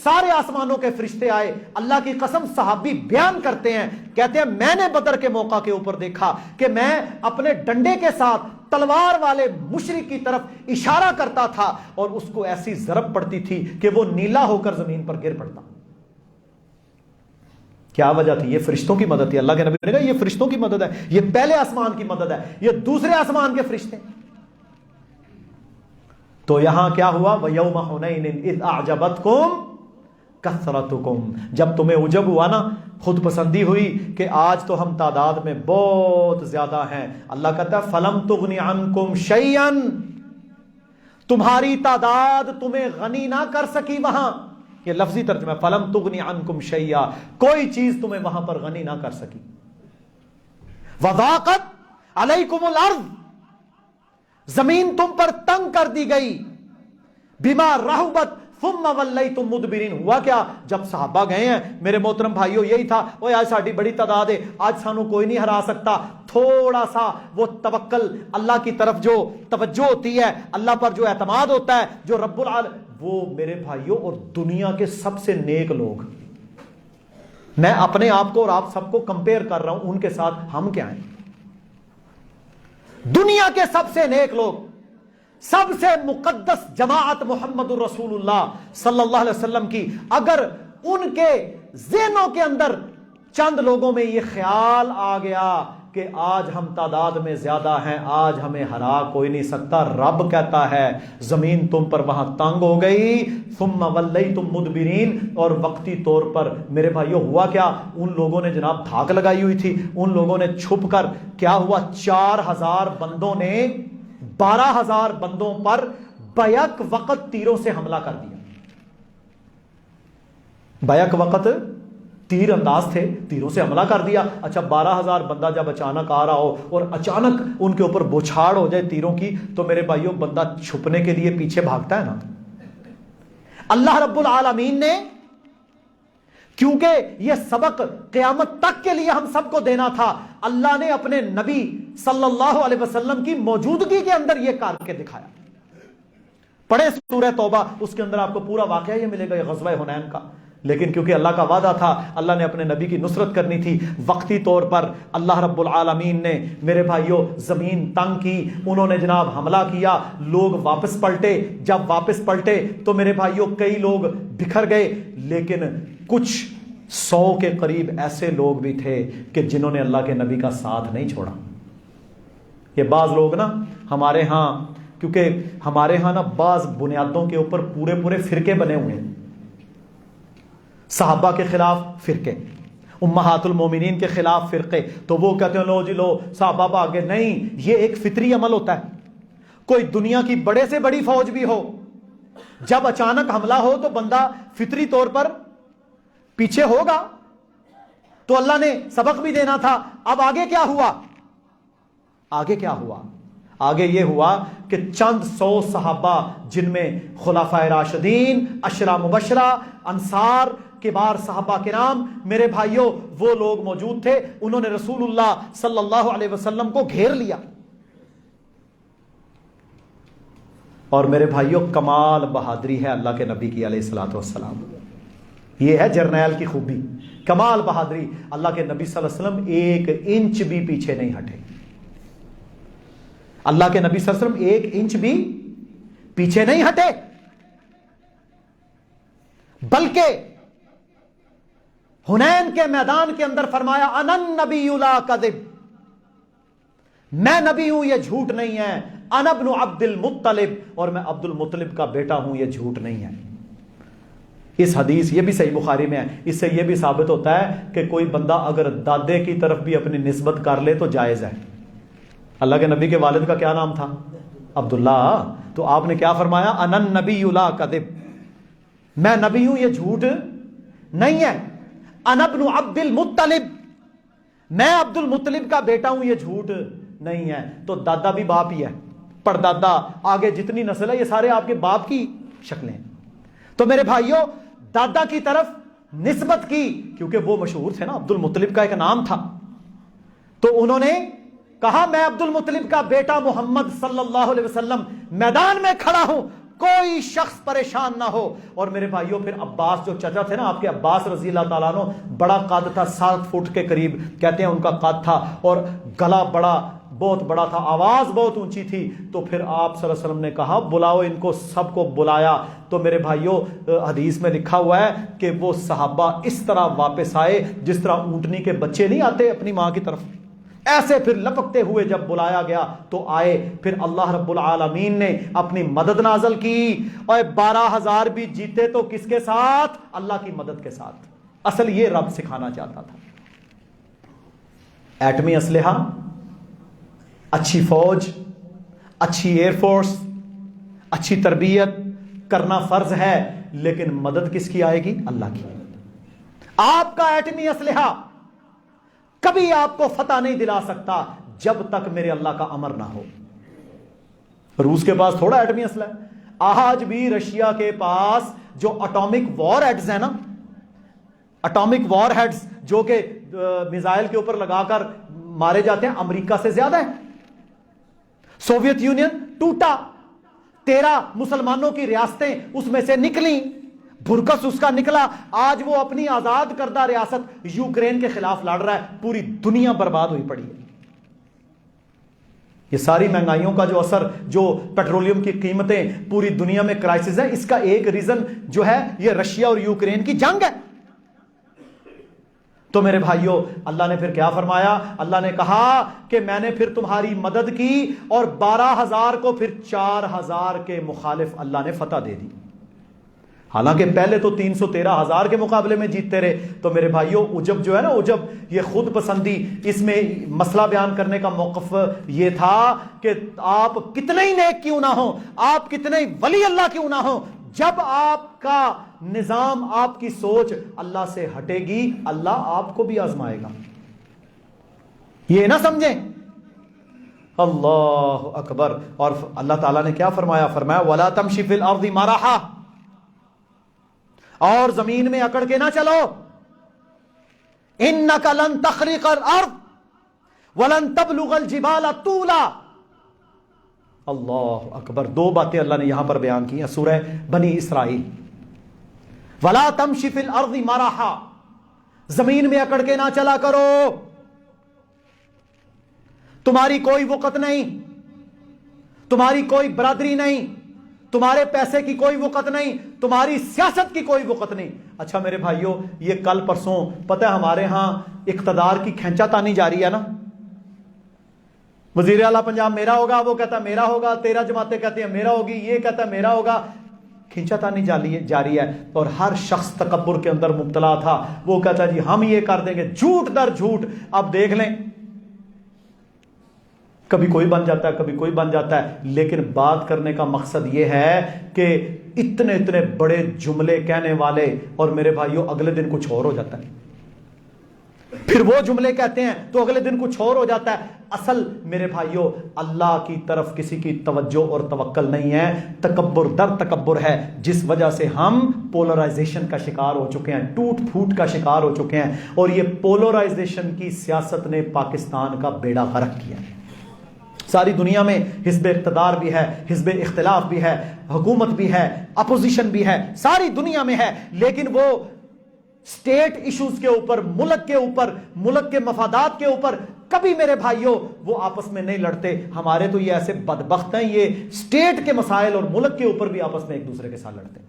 سارے آسمانوں کے فرشتے آئے. اللہ کی قسم صحابی بیان کرتے ہیں، کہتے ہیں میں نے بدر کے موقع کے اوپر دیکھا کہ میں اپنے ڈنڈے کے ساتھ تلوار والے مشرک کی طرف اشارہ کرتا تھا اور اس کو ایسی ضرب پڑتی تھی کہ وہ نیلا ہو کر زمین پر گر پڑتا. کیا وجہ تھی؟ یہ فرشتوں کی مدد تھی. اللہ کے نبی نے کہا یہ فرشتوں کی مدد ہے، یہ پہلے آسمان کی مدد ہے، یہ دوسرے آسمان کے فرشتے. تو یہاں کیا ہوا؟ وَيَوْمَ حُنَيْنٍ إِذْ أَعْجَبَتْكُمْ کثرتکم، جب تمہیں عجب ہوا نا، خود پسندی ہوئی کہ آج تو ہم تعداد میں بہت زیادہ ہیں. اللہ کہتا ہے فلم تغنی عنکم شیئا، تمہاری تعداد تمہیں غنی نہ کر سکی. وہاں یہ لفظی ترجمہ ہے، فلم تغنی عنکم شیئا، کوئی چیز تمہیں وہاں پر غنی نہ کر سکی. وضاقت علیکم الارض، زمین تم پر تنگ کر دی گئی، بما رحبت ثم ولیتم مدبرین. ہوا کیا؟ جب صحابہ گئے ہیں میرے محترم بھائیوں، یہی تھا، اوے آج ساڈی بڑی تعداد ہے، آج سانو کوئی نہیں ہرا سکتا. تھوڑا سا وہ توکل، اللہ کی طرف جو توجہ ہوتی ہے، اللہ پر جو اعتماد ہوتا ہے، جو رب العالمین، وہ میرے بھائیوں اور دنیا کے سب سے نیک لوگ، میں اپنے آپ کو اور آپ سب کو کمپیئر کر رہا ہوں ان کے ساتھ، ہم کیا ہیں؟ دنیا کے سب سے نیک لوگ، سب سے مقدس جماعت محمد الرسول اللہ صلی اللہ علیہ وسلم کی، اگر ان کے ذہنوں کے اندر چند لوگوں میں یہ خیال آ گیا کہ آج ہم تعداد میں زیادہ ہیں، آج ہمیں ہرا کوئی نہیں سکتا، رب کہتا ہے زمین تم پر وہاں تنگ ہو گئی، ثم ولیتم مدبرین. اور وقتی طور پر میرے بھائیو ہوا کیا؟ ان لوگوں نے جناب دھاک لگائی ہوئی تھی، ان لوگوں نے چھپ کر، کیا ہوا؟ 4000 بندوں نے 12,000 بندوں پر بیک وقت تیروں سے حملہ کر دیا. بیک وقت تیر انداز تھے، تیروں سے حملہ کر دیا. اچھا 12,000 بندہ جب اچانک آ رہا ہو اور اچانک ان کے اوپر بوچھاڑ ہو جائے تیروں کی، تو میرے بھائیوں بندہ چھپنے کے لیے پیچھے بھاگتا ہے نا. اللہ رب العالمین نے، کیونکہ یہ سبق قیامت تک کے لیے ہم سب کو دینا تھا، اللہ نے اپنے نبی صلی اللہ علیہ وسلم کی موجودگی کے اندر یہ کر کے دکھایا. پڑھے سورہ توبہ، اس کے اندر آپ کو پورا واقعہ یہ ملے گا، یہ غزوہ حنین کا. لیکن کیونکہ اللہ کا وعدہ تھا، اللہ نے اپنے نبی کی نصرت کرنی تھی، وقتی طور پر اللہ رب العالمین نے میرے بھائیوں زمین تنگ کی، انہوں نے جناب حملہ کیا، لوگ واپس پلٹے. جب واپس پلٹے تو میرے بھائیوں کئی لوگ بکھر گئے، لیکن کچھ 100 کے قریب ایسے لوگ بھی تھے کہ جنہوں نے اللہ کے نبی کا ساتھ نہیں چھوڑا. یہ بعض لوگ نا ہمارے ہاں، کیونکہ ہمارے ہاں نا بعض بنیادوں کے اوپر پورے فرقے بنے ہوئے ہیں. صحابہ کے خلاف فرقے، امہات المومنین کے خلاف فرقے، تو وہ کہتے ہیں لو جی لو صحابہ بھاگے. نہیں، یہ ایک فطری عمل ہوتا ہے. کوئی دنیا کی بڑے سے بڑی فوج بھی ہو، جب اچانک حملہ ہو تو بندہ فطری طور پر پیچھے ہوگا. تو اللہ نے سبق بھی دینا تھا. اب آگے کیا ہوا؟ آگے کیا ہوا؟ آگے یہ ہوا کہ چند 100 صحابہ، جن میں خلفائے راشدین، عشرہ مبشرہ، انصار، کبار صحابہ کرام، میرے بھائیوں وہ لوگ موجود تھے، انہوں نے رسول اللہ صلی اللہ علیہ وسلم کو گھیر لیا. اور میرے بھائیوں کمال بہادری ہے اللہ کے نبی کی علیہ الصلوۃ والسلام. یہ ہے جرنیل کی خوبی، کمال بہادری. اللہ کے نبی صلی اللہ علیہ وسلم 1 انچ بھی پیچھے نہیں ہٹے. اللہ کے نبی صلی اللہ علیہ وسلم 1 انچ بھی پیچھے نہیں ہٹے، بلکہ حنین کے میدان کے اندر فرمایا انا النبی لا کذب، میں نبی ہوں یہ جھوٹ نہیں ہے. انا ابن عبد المطلب، اور میں عبد المطلب کا بیٹا ہوں یہ جھوٹ نہیں ہے. اس حدیث یہ بھی صحیح بخاری میں ہے. اس سے یہ بھی ثابت ہوتا ہے کہ کوئی بندہ اگر دادے کی طرف بھی اپنی نسبت کر لے تو جائز ہے. اللہ کے نبی کے والد کا کیا نام تھا؟ عبداللہ. تو آپ نے کیا فرمایا؟ انا النبی لا کذب، میں نبی ہوں یہ جھوٹ نہیں ہے. انا ابن عبد المطلب، میں عبد المطلب کا بیٹا ہوں یہ جھوٹ نہیں ہے. تو دادا بھی باپ ہی ہے، پردادا، آگے جتنی نسل ہے یہ سارے آپ کے باپ کی شکلیں. تو میرے بھائیوں دادا کی طرف نسبت کی، کیونکہ وہ مشہور تھے نا، عبد المطلب کا ایک نام تھا. تو انہوں نے کہا میں عبد المطلب کا بیٹا محمد صلی اللہ علیہ وسلم میدان میں کھڑا ہوں، کوئی شخص پریشان نہ ہو. اور میرے بھائیوں پھر عباس جو چچا تھے نا آپ کے، عباس رضی اللہ تعالیٰ عنہ، بڑا قد تھا، 7 فٹ کے قریب کہتے ہیں ان کا قد تھا، اور گلا بہت بڑا تھا، آواز بہت اونچی تھی. تو پھر آپ صلی اللہ علیہ وسلم نے کہا بلاؤ ان کو، سب کو بلایا. تو میرے بھائیوں حدیث میں لکھا ہوا ہے کہ وہ صحابہ اس طرح واپس آئے جس طرح اونٹنی کے بچے نہیں آتے اپنی ماں کی طرف، ایسے پھر لپکتے ہوئے جب بلایا گیا تو آئے. پھر اللہ رب العالمین نے اپنی مدد نازل کی، اور 12,000 بھی جیتے تو کس کے ساتھ؟ اللہ کی مدد کے ساتھ. اصل یہ رب سکھانا چاہتا تھا. ایٹمی اسلحہ، اچھی فوج، اچھی ایئر فورس، اچھی تربیت کرنا فرض ہے، لیکن مدد کس کی آئے گی؟ اللہ کی. آپ کا ایٹمی اسلحہ کبھی آپ کو فتح نہیں دلا سکتا جب تک میرے اللہ کا امر نہ ہو. روس کے پاس تھوڑا ایٹمی اسلحہ ہے، آج بھی رشیا کے پاس جو اٹامک وار ہیڈز ہیں نا، اٹامک وار ہیڈز جو کہ میزائل کے اوپر لگا کر مارے جاتے ہیں، امریکہ سے زیادہ ہے. سوویت یونین ٹوٹا، 13 مسلمانوں کی ریاستیں اس میں سے نکلیں، بھرکس اس کا نکلا. آج وہ اپنی آزاد کردہ ریاست یوکرین کے خلاف لڑ رہا ہے. پوری دنیا برباد ہوئی پڑی ہے. یہ ساری مہنگائیوں کا جو اثر، جو پیٹرولیم کی قیمتیں، پوری دنیا میں کرائسس ہے، اس کا ایک ریزن جو ہے یہ رشیا اور یوکرین کی جنگ ہے. تو میرے بھائیوں، اللہ نے پھر کیا فرمایا؟ اللہ نے کہا کہ میں نے پھر تمہاری مدد کی اور 12,000 کو پھر 4,000 کے مخالف اللہ نے فتح دے دی. حالانکہ پہلے تو 313,000 کے مقابلے میں جیتتے رہے. تو میرے بھائیوں، عجب جو ہے نا، عجب یہ خود پسندی، اس میں مسئلہ بیان کرنے کا موقف یہ تھا کہ آپ کتنے ہی نیک کیوں نہ ہوں، آپ کتنے ہی ولی اللہ کیوں نہ ہوں، جب آپ کا نظام، آپ کی سوچ اللہ سے ہٹے گی، اللہ آپ کو بھی آزمائے گا. یہ نہ سمجھیں. اللہ اکبر. اور اللہ تعالیٰ نے کیا فرمایا؟ فرمایا وَلَا تَمْشِ فِي الْأَرْضِ مَرَحًا، اور زمین میں اکڑ کے نہ چلو. اِنَّكَ لَن تَخْرِقَ الْأَرْضَ وَلَن تَبْلُغَ الْجِبَالَ طُولًا. اللہ اکبر. 2 باتیں اللہ نے یہاں پر بیان کی ہیں سورہ بنی اسرائیل. وَلَا تَمْشِ فِي الْأَرْضِ مَرَحًا، زمین میں اکڑ کے نہ چلا کرو. تمہاری کوئی وقت نہیں، تمہاری کوئی برادری نہیں، تمہارے پیسے کی کوئی وقت نہیں، تمہاری سیاست کی کوئی وقت نہیں. اچھا میرے بھائیوں، یہ کل پرسوں پتہ ہے ہمارے ہاں اقتدار کی کھینچا تانی جاری ہے نا. وزیر اعلیٰ پنجاب میرا ہوگا، وہ کہتا ہے میرا ہوگا، 13 جماعتیں کہتی ہیں میرا ہوگی، یہ کہتا ہے میرا ہوگا. کھینچا تانی جاری ہے. اور ہر شخص تکبر کے اندر مبتلا تھا. وہ کہتا ہے جی ہم یہ کر دیں گے، جھوٹ در جھوٹ. اب دیکھ لیں، کبھی کوئی بن جاتا ہے، کبھی کوئی بن جاتا ہے. لیکن بات کرنے کا مقصد یہ ہے کہ اتنے بڑے جملے کہنے والے، اور میرے بھائیوں اگلے دن کچھ اور ہو جاتا ہے. پھر وہ جملے کہتے ہیں تو اگلے دن کچھ اور ہو جاتا ہے. اصل میرے بھائیوں، اللہ کی طرف کسی کی توجہ اور توکل نہیں ہے، تکبر در تکبر ہے، جس وجہ سے ہم پولرائزیشن کا شکار ہو چکے ہیں، ٹوٹ پھوٹ کا شکار ہو چکے ہیں. اور یہ پولرائزیشن کی سیاست نے پاکستان کا بیڑا غرق کیا ہے. ساری دنیا میں حزب اقتدار بھی ہے، حزب اختلاف بھی ہے، حکومت بھی ہے، اپوزیشن بھی ہے، ساری دنیا میں ہے. لیکن وہ سٹیٹ ایشوز کے اوپر، ملک کے اوپر، ملک کے مفادات کے اوپر کبھی میرے بھائیوں وہ آپس میں نہیں لڑتے. ہمارے تو یہ ایسے بدبخت ہیں، یہ سٹیٹ کے مسائل اور ملک کے اوپر بھی آپس میں ایک دوسرے کے ساتھ لڑتے ہیں.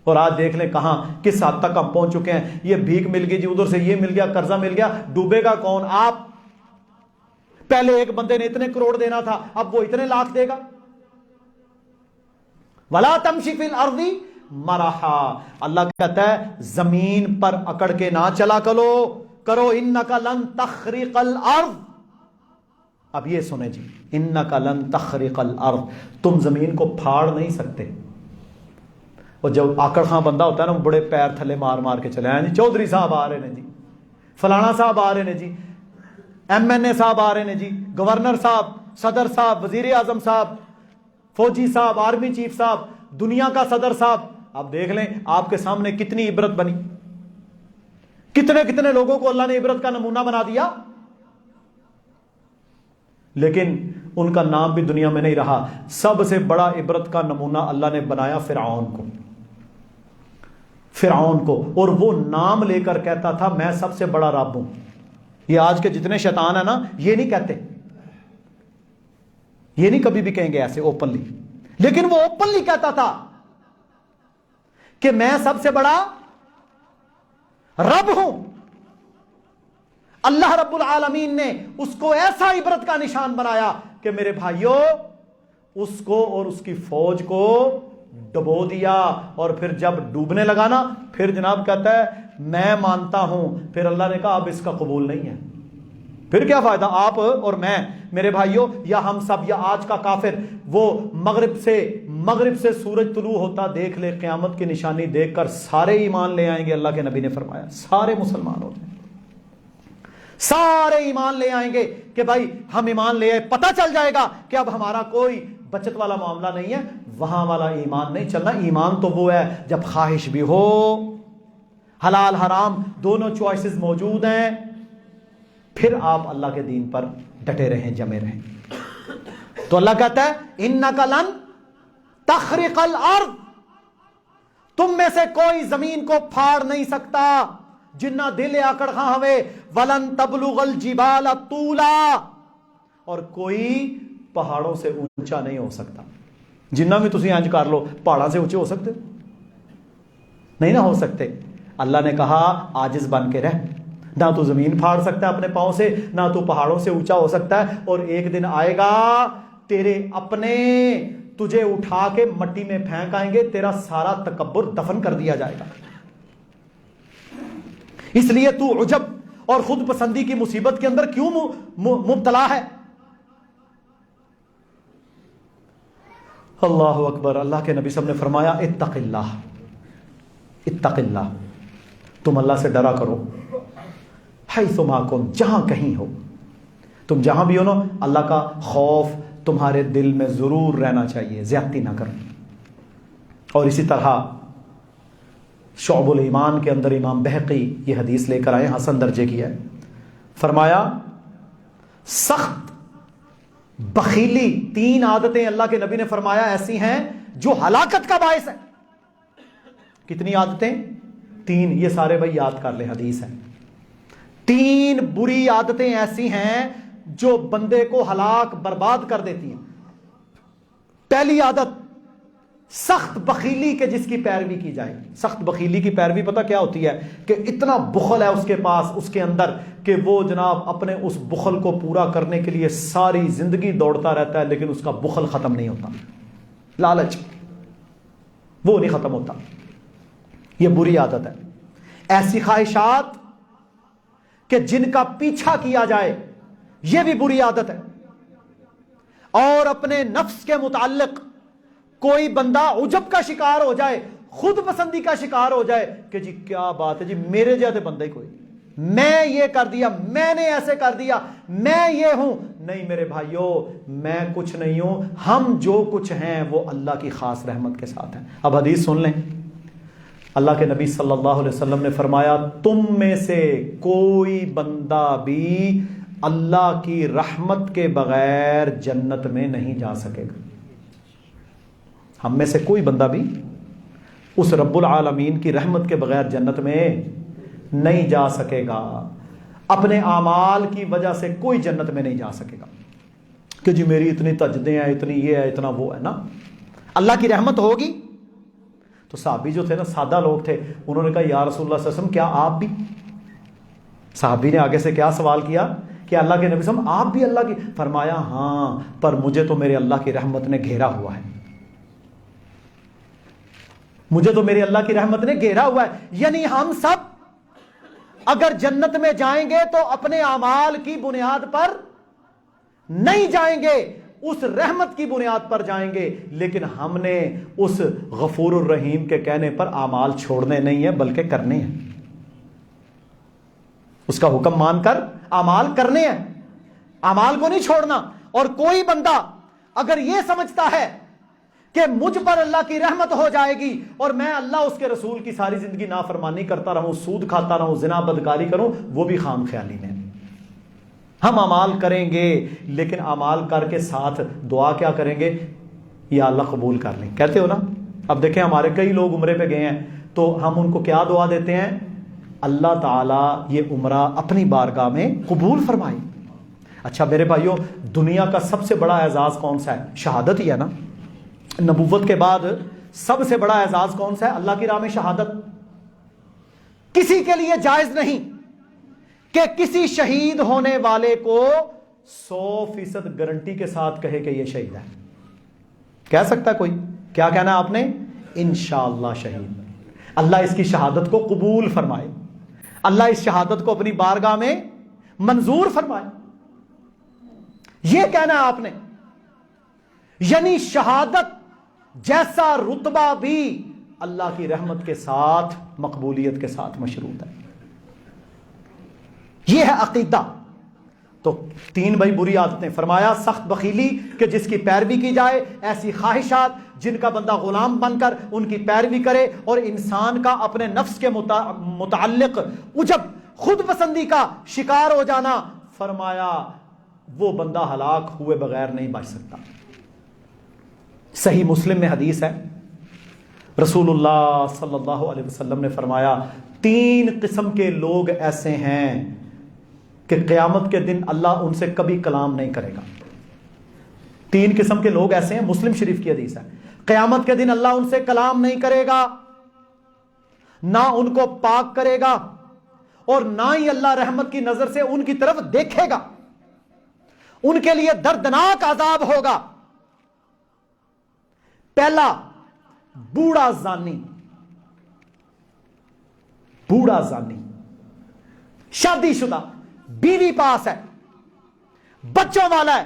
اور آج دیکھ لیں کہاں کس حد تک ہم پہنچ چکے ہیں. یہ بھیک مل گئی جی، ادھر سے یہ مل گیا، قرضہ مل گیا. ڈوبے گا کون؟ آپ. پہلے ایک بندے نے اتنے کروڑ دینا تھا، اب وہ اتنے لاکھ دے گا. وَلَا تَمْشِ فِي الْأَرْضِ مَرَحًا. اللہ کہتا ہے زمین پر اکڑ کے نہ چلا کرو. اِنَّكَ لَن تَخْرِقَ الْأَرْض. اب یہ سنیں جی، اِنَّكَ لَن تَخْرِقَ الْأَرْض، تم زمین کو پھاڑ نہیں سکتے. اور جب آکڑ خاں بندہ ہوتا ہے نا، بڑے پیر تھلے مار مار کے چلے آئے جی، چودھری صاحب آ رہے ہیں جی، فلانا صاحب آ رہے ہیں جی، ایم این اے صاحب آ رہے ہیں جی، گورنر صاحب، صدر صاحب، وزیر اعظم صاحب، فوجی صاحب، آرمی چیف صاحب، دنیا کا صدر صاحب. آپ دیکھ لیں آپ کے سامنے کتنی عبرت بنی، کتنے لوگوں کو اللہ نے عبرت کا نمونہ بنا دیا. لیکن ان کا نام بھی دنیا میں نہیں رہا. سب سے بڑا عبرت کا نمونہ اللہ نے بنایا فرعون کو. اور وہ نام لے کر کہتا تھا میں سب سے بڑا رب ہوں. یہ آج کے جتنے شیطان ہیں نا، یہ نہیں کہتے، یہ نہیں کبھی بھی کہیں گے ایسے اوپنلی. لیکن وہ اوپنلی کہتا تھا کہ میں سب سے بڑا رب ہوں. اللہ رب العالمین نے اس کو ایسا عبرت کا نشان بنایا کہ میرے بھائیوں اس کو اور اس کی فوج کو ڈبو دیا. اور پھر جب ڈوبنے لگا نا، پھر جناب کہتا ہے میں مانتا ہوں. پھر اللہ نے کہا اب اس کا قبول نہیں ہے. پھر کیا فائدہ آپ اور میں میرے بھائیوں، یا ہم سب، یا آج کا کافر. وہ مغرب سے سورج طلوع ہوتا دیکھ لے، قیامت کی نشانی دیکھ کر سارے ایمان لے آئیں گے. اللہ کے نبی نے فرمایا سارے مسلمان ہو جائیں، سارے ایمان لے آئیں گے کہ بھائی ہم ایمان لے آئے. پتہ چل جائے گا کہ اب ہمارا کوئی بچت والا معاملہ نہیں ہے، وہاں والا ایمان نہیں چلنا۔ ایمان تو وہ ہے جب خواہش بھی ہو، حلال حرام دونوں چوائسز موجود ہیں، پھر آپ اللہ کے دین پر ڈٹے رہیں، جمے رہیں۔ تو اللہ کہتا ہے اِنَّكَ لَن تَخْرِقَ الْأَرْضَ، تم میں سے کوئی زمین کو پھاڑ نہیں سکتا، جنہ دل آکڑ خاں ہوئے، وَلَن تَبْلُغَ الْجِبَالَ طُولًا، اور کوئی پہاڑوں سے اونچا نہیں ہو سکتا۔ جنہ میں تسی انج کر لو، پہاڑوں سے اونچے ہو سکتے نہیں نہ ہو سکتے۔ اللہ نے کہا عاجز بن کے رہ، نہ تو زمین پھاڑ سکتا ہے اپنے پاؤں سے، نہ تو پہاڑوں سے اونچا ہو سکتا ہے، اور ایک دن آئے گا تیرے اپنے تجھے اٹھا کے مٹی میں پھینک آئیں گے، تیرا سارا تکبر دفن کر دیا جائے گا۔ اس لیے تو عجب اور خود پسندی کی مصیبت کے اندر کیوں مبتلا ہے؟ اللہ اکبر۔ اللہ کے نبی صلی اللہ علیہ وسلم نے فرمایا اتق اللہ، اتق اللہ، تم اللہ سے ڈرا کرو، حیث ما کنت، جہاں کہیں ہو، تم جہاں بھی ہو نا، اللہ کا خوف تمہارے دل میں ضرور رہنا چاہیے، زیادتی نہ کرو۔ اور اسی طرح شعب الایمان کے اندر امام بہقی یہ حدیث لے کر آئے، حسن درجے کی ہے، فرمایا سخت بخیلی 3 عادتیں اللہ کے نبی نے فرمایا ایسی ہیں جو ہلاکت کا باعث ہے۔ کتنی عادتیں؟ 3، یہ سارے بھائی یاد کر لیں، حدیث ہے۔ 3 بری عادتیں ایسی ہیں جو بندے کو ہلاک برباد کر دیتی ہیں۔ پہلی عادت سخت بخیلی کے جس کی پیروی کی جائے۔ سخت بخیلی کی پیروی پتہ کیا ہوتی ہے؟ کہ اتنا بخل ہے اس کے پاس، اس کے اندر، کہ وہ جناب اپنے اس بخل کو پورا کرنے کے لیے ساری زندگی دوڑتا رہتا ہے، لیکن اس کا بخل ختم نہیں ہوتا، لالچ وہ نہیں ختم ہوتا۔ یہ بری عادت ہے۔ ایسی خواہشات کہ جن کا پیچھا کیا جائے، یہ بھی بری عادت ہے۔ اور اپنے نفس کے متعلق کوئی بندہ عجب کا شکار ہو جائے، خود پسندی کا شکار ہو جائے کہ جی کیا بات ہے جی، میرے جیسے بندہ ہی کوئی نہیں، میں یہ کر دیا، میں نے ایسے کر دیا، میں یہ ہوں۔ نہیں میرے بھائیوں، میں کچھ نہیں ہوں، ہم جو کچھ ہیں وہ اللہ کی خاص رحمت کے ساتھ ہیں۔ اب حدیث سن لیں۔ اللہ کے نبی صلی اللہ علیہ وسلم نے فرمایا تم میں سے کوئی بندہ بھی اللہ کی رحمت کے بغیر جنت میں نہیں جا سکے گا۔ ہم میں سے کوئی بندہ بھی اس رب العالمین کی رحمت کے بغیر جنت میں نہیں جا سکے گا۔ اپنے اعمال کی وجہ سے کوئی جنت میں نہیں جا سکے گا کہ جی میری اتنی تجدیں ہیں، اتنی یہ ہے، اتنا وہ ہے۔ نا اللہ کی رحمت ہوگی تو صحابی جو تھے نا، سادہ لوگ تھے، انہوں نے کہا یا رسول اللہ صلی اللہ علیہ وسلم کیا آپ بھی؟ صحابی نے آگے سے کیا سوال کیا کہ اللہ کے نبی صلی اللہ علیہ وسلم آپ بھی اللہ کی؟ فرمایا ہاں، پر مجھے تو میرے اللہ کی رحمت نے گھیرا ہوا ہے، مجھے تو میرے اللہ کی رحمت نے گھیرا ہوا ہے۔ یعنی ہم سب اگر جنت میں جائیں گے تو اپنے اعمال کی بنیاد پر نہیں جائیں گے، اس رحمت کی بنیاد پر جائیں گے۔ لیکن ہم نے اس غفور الرحیم کے کہنے پر اعمال چھوڑنے نہیں ہیں بلکہ کرنے ہیں، اس کا حکم مان کر اعمال کرنے ہیں، اعمال کو نہیں چھوڑنا۔ اور کوئی بندہ اگر یہ سمجھتا ہے کہ مجھ پر اللہ کی رحمت ہو جائے گی اور میں اللہ اس کے رسول کی ساری زندگی نافرمانی کرتا رہوں، سود کھاتا رہوں، زنا بدکاری کروں، وہ بھی خام خیالی میں۔ ہم اعمال کریں گے لیکن اعمال کر کے ساتھ دعا کیا کریں گے؟ یا اللہ قبول کر لیں، کہتے ہو نا۔ اب دیکھیں ہمارے کئی لوگ عمرے پہ گئے ہیں تو ہم ان کو کیا دعا دیتے ہیں؟ اللہ تعالیٰ یہ عمرہ اپنی بارگاہ میں قبول فرمائے۔ اچھا میرے بھائیوں، دنیا کا سب سے بڑا اعزاز کون سا ہے؟ شہادت ہی ہے نا۔ نبوت کے بعد سب سے بڑا اعزاز کون سا ہے؟ اللہ کی راہ میں شہادت۔ کسی کے لیے جائز نہیں کہ کسی شہید ہونے والے کو 100% گارنٹی کے ساتھ کہے کہ یہ شہید ہے۔ کہہ سکتا ہے کوئی؟ کیا کہنا ہے آپ نے؟ انشاءاللہ شہید۔ اللہ اس کی شہادت کو قبول فرمائے، اللہ اس شہادت کو اپنی بارگاہ میں منظور فرمائے، یہ کہنا ہے آپ نے۔ یعنی شہادت جیسا رتبہ بھی اللہ کی رحمت کے ساتھ، مقبولیت کے ساتھ مشروط ہے۔ یہ ہے عقیدہ۔ تو 3 بھائی بری عادتیں فرمایا، سخت بخیلی کہ جس کی پیروی کی جائے، ایسی خواہشات جن کا بندہ غلام بن کر ان کی پیروی کرے، اور انسان کا اپنے نفس کے متعلق عجب، خود پسندی کا شکار ہو جانا، فرمایا وہ بندہ ہلاک ہوئے بغیر نہیں بچ سکتا۔ صحیح مسلم میں حدیث ہے، رسول اللہ صلی اللہ علیہ وسلم نے فرمایا 3 قسم کے لوگ ایسے ہیں کہ قیامت کے دن اللہ ان سے کبھی کلام نہیں کرے گا۔ 3 قسم کے لوگ ایسے ہیں، مسلم شریف کی حدیث ہے، قیامت کے دن اللہ ان سے کلام نہیں کرے گا، نہ ان کو پاک کرے گا، اور نہ ہی اللہ رحمت کی نظر سے ان کی طرف دیکھے گا، ان کے لیے دردناک عذاب ہوگا۔ پہلا، بوڑھا زانی، بوڑھا زانی، شادی شدہ، بیوی پاس ہے، بچوں والا ہے،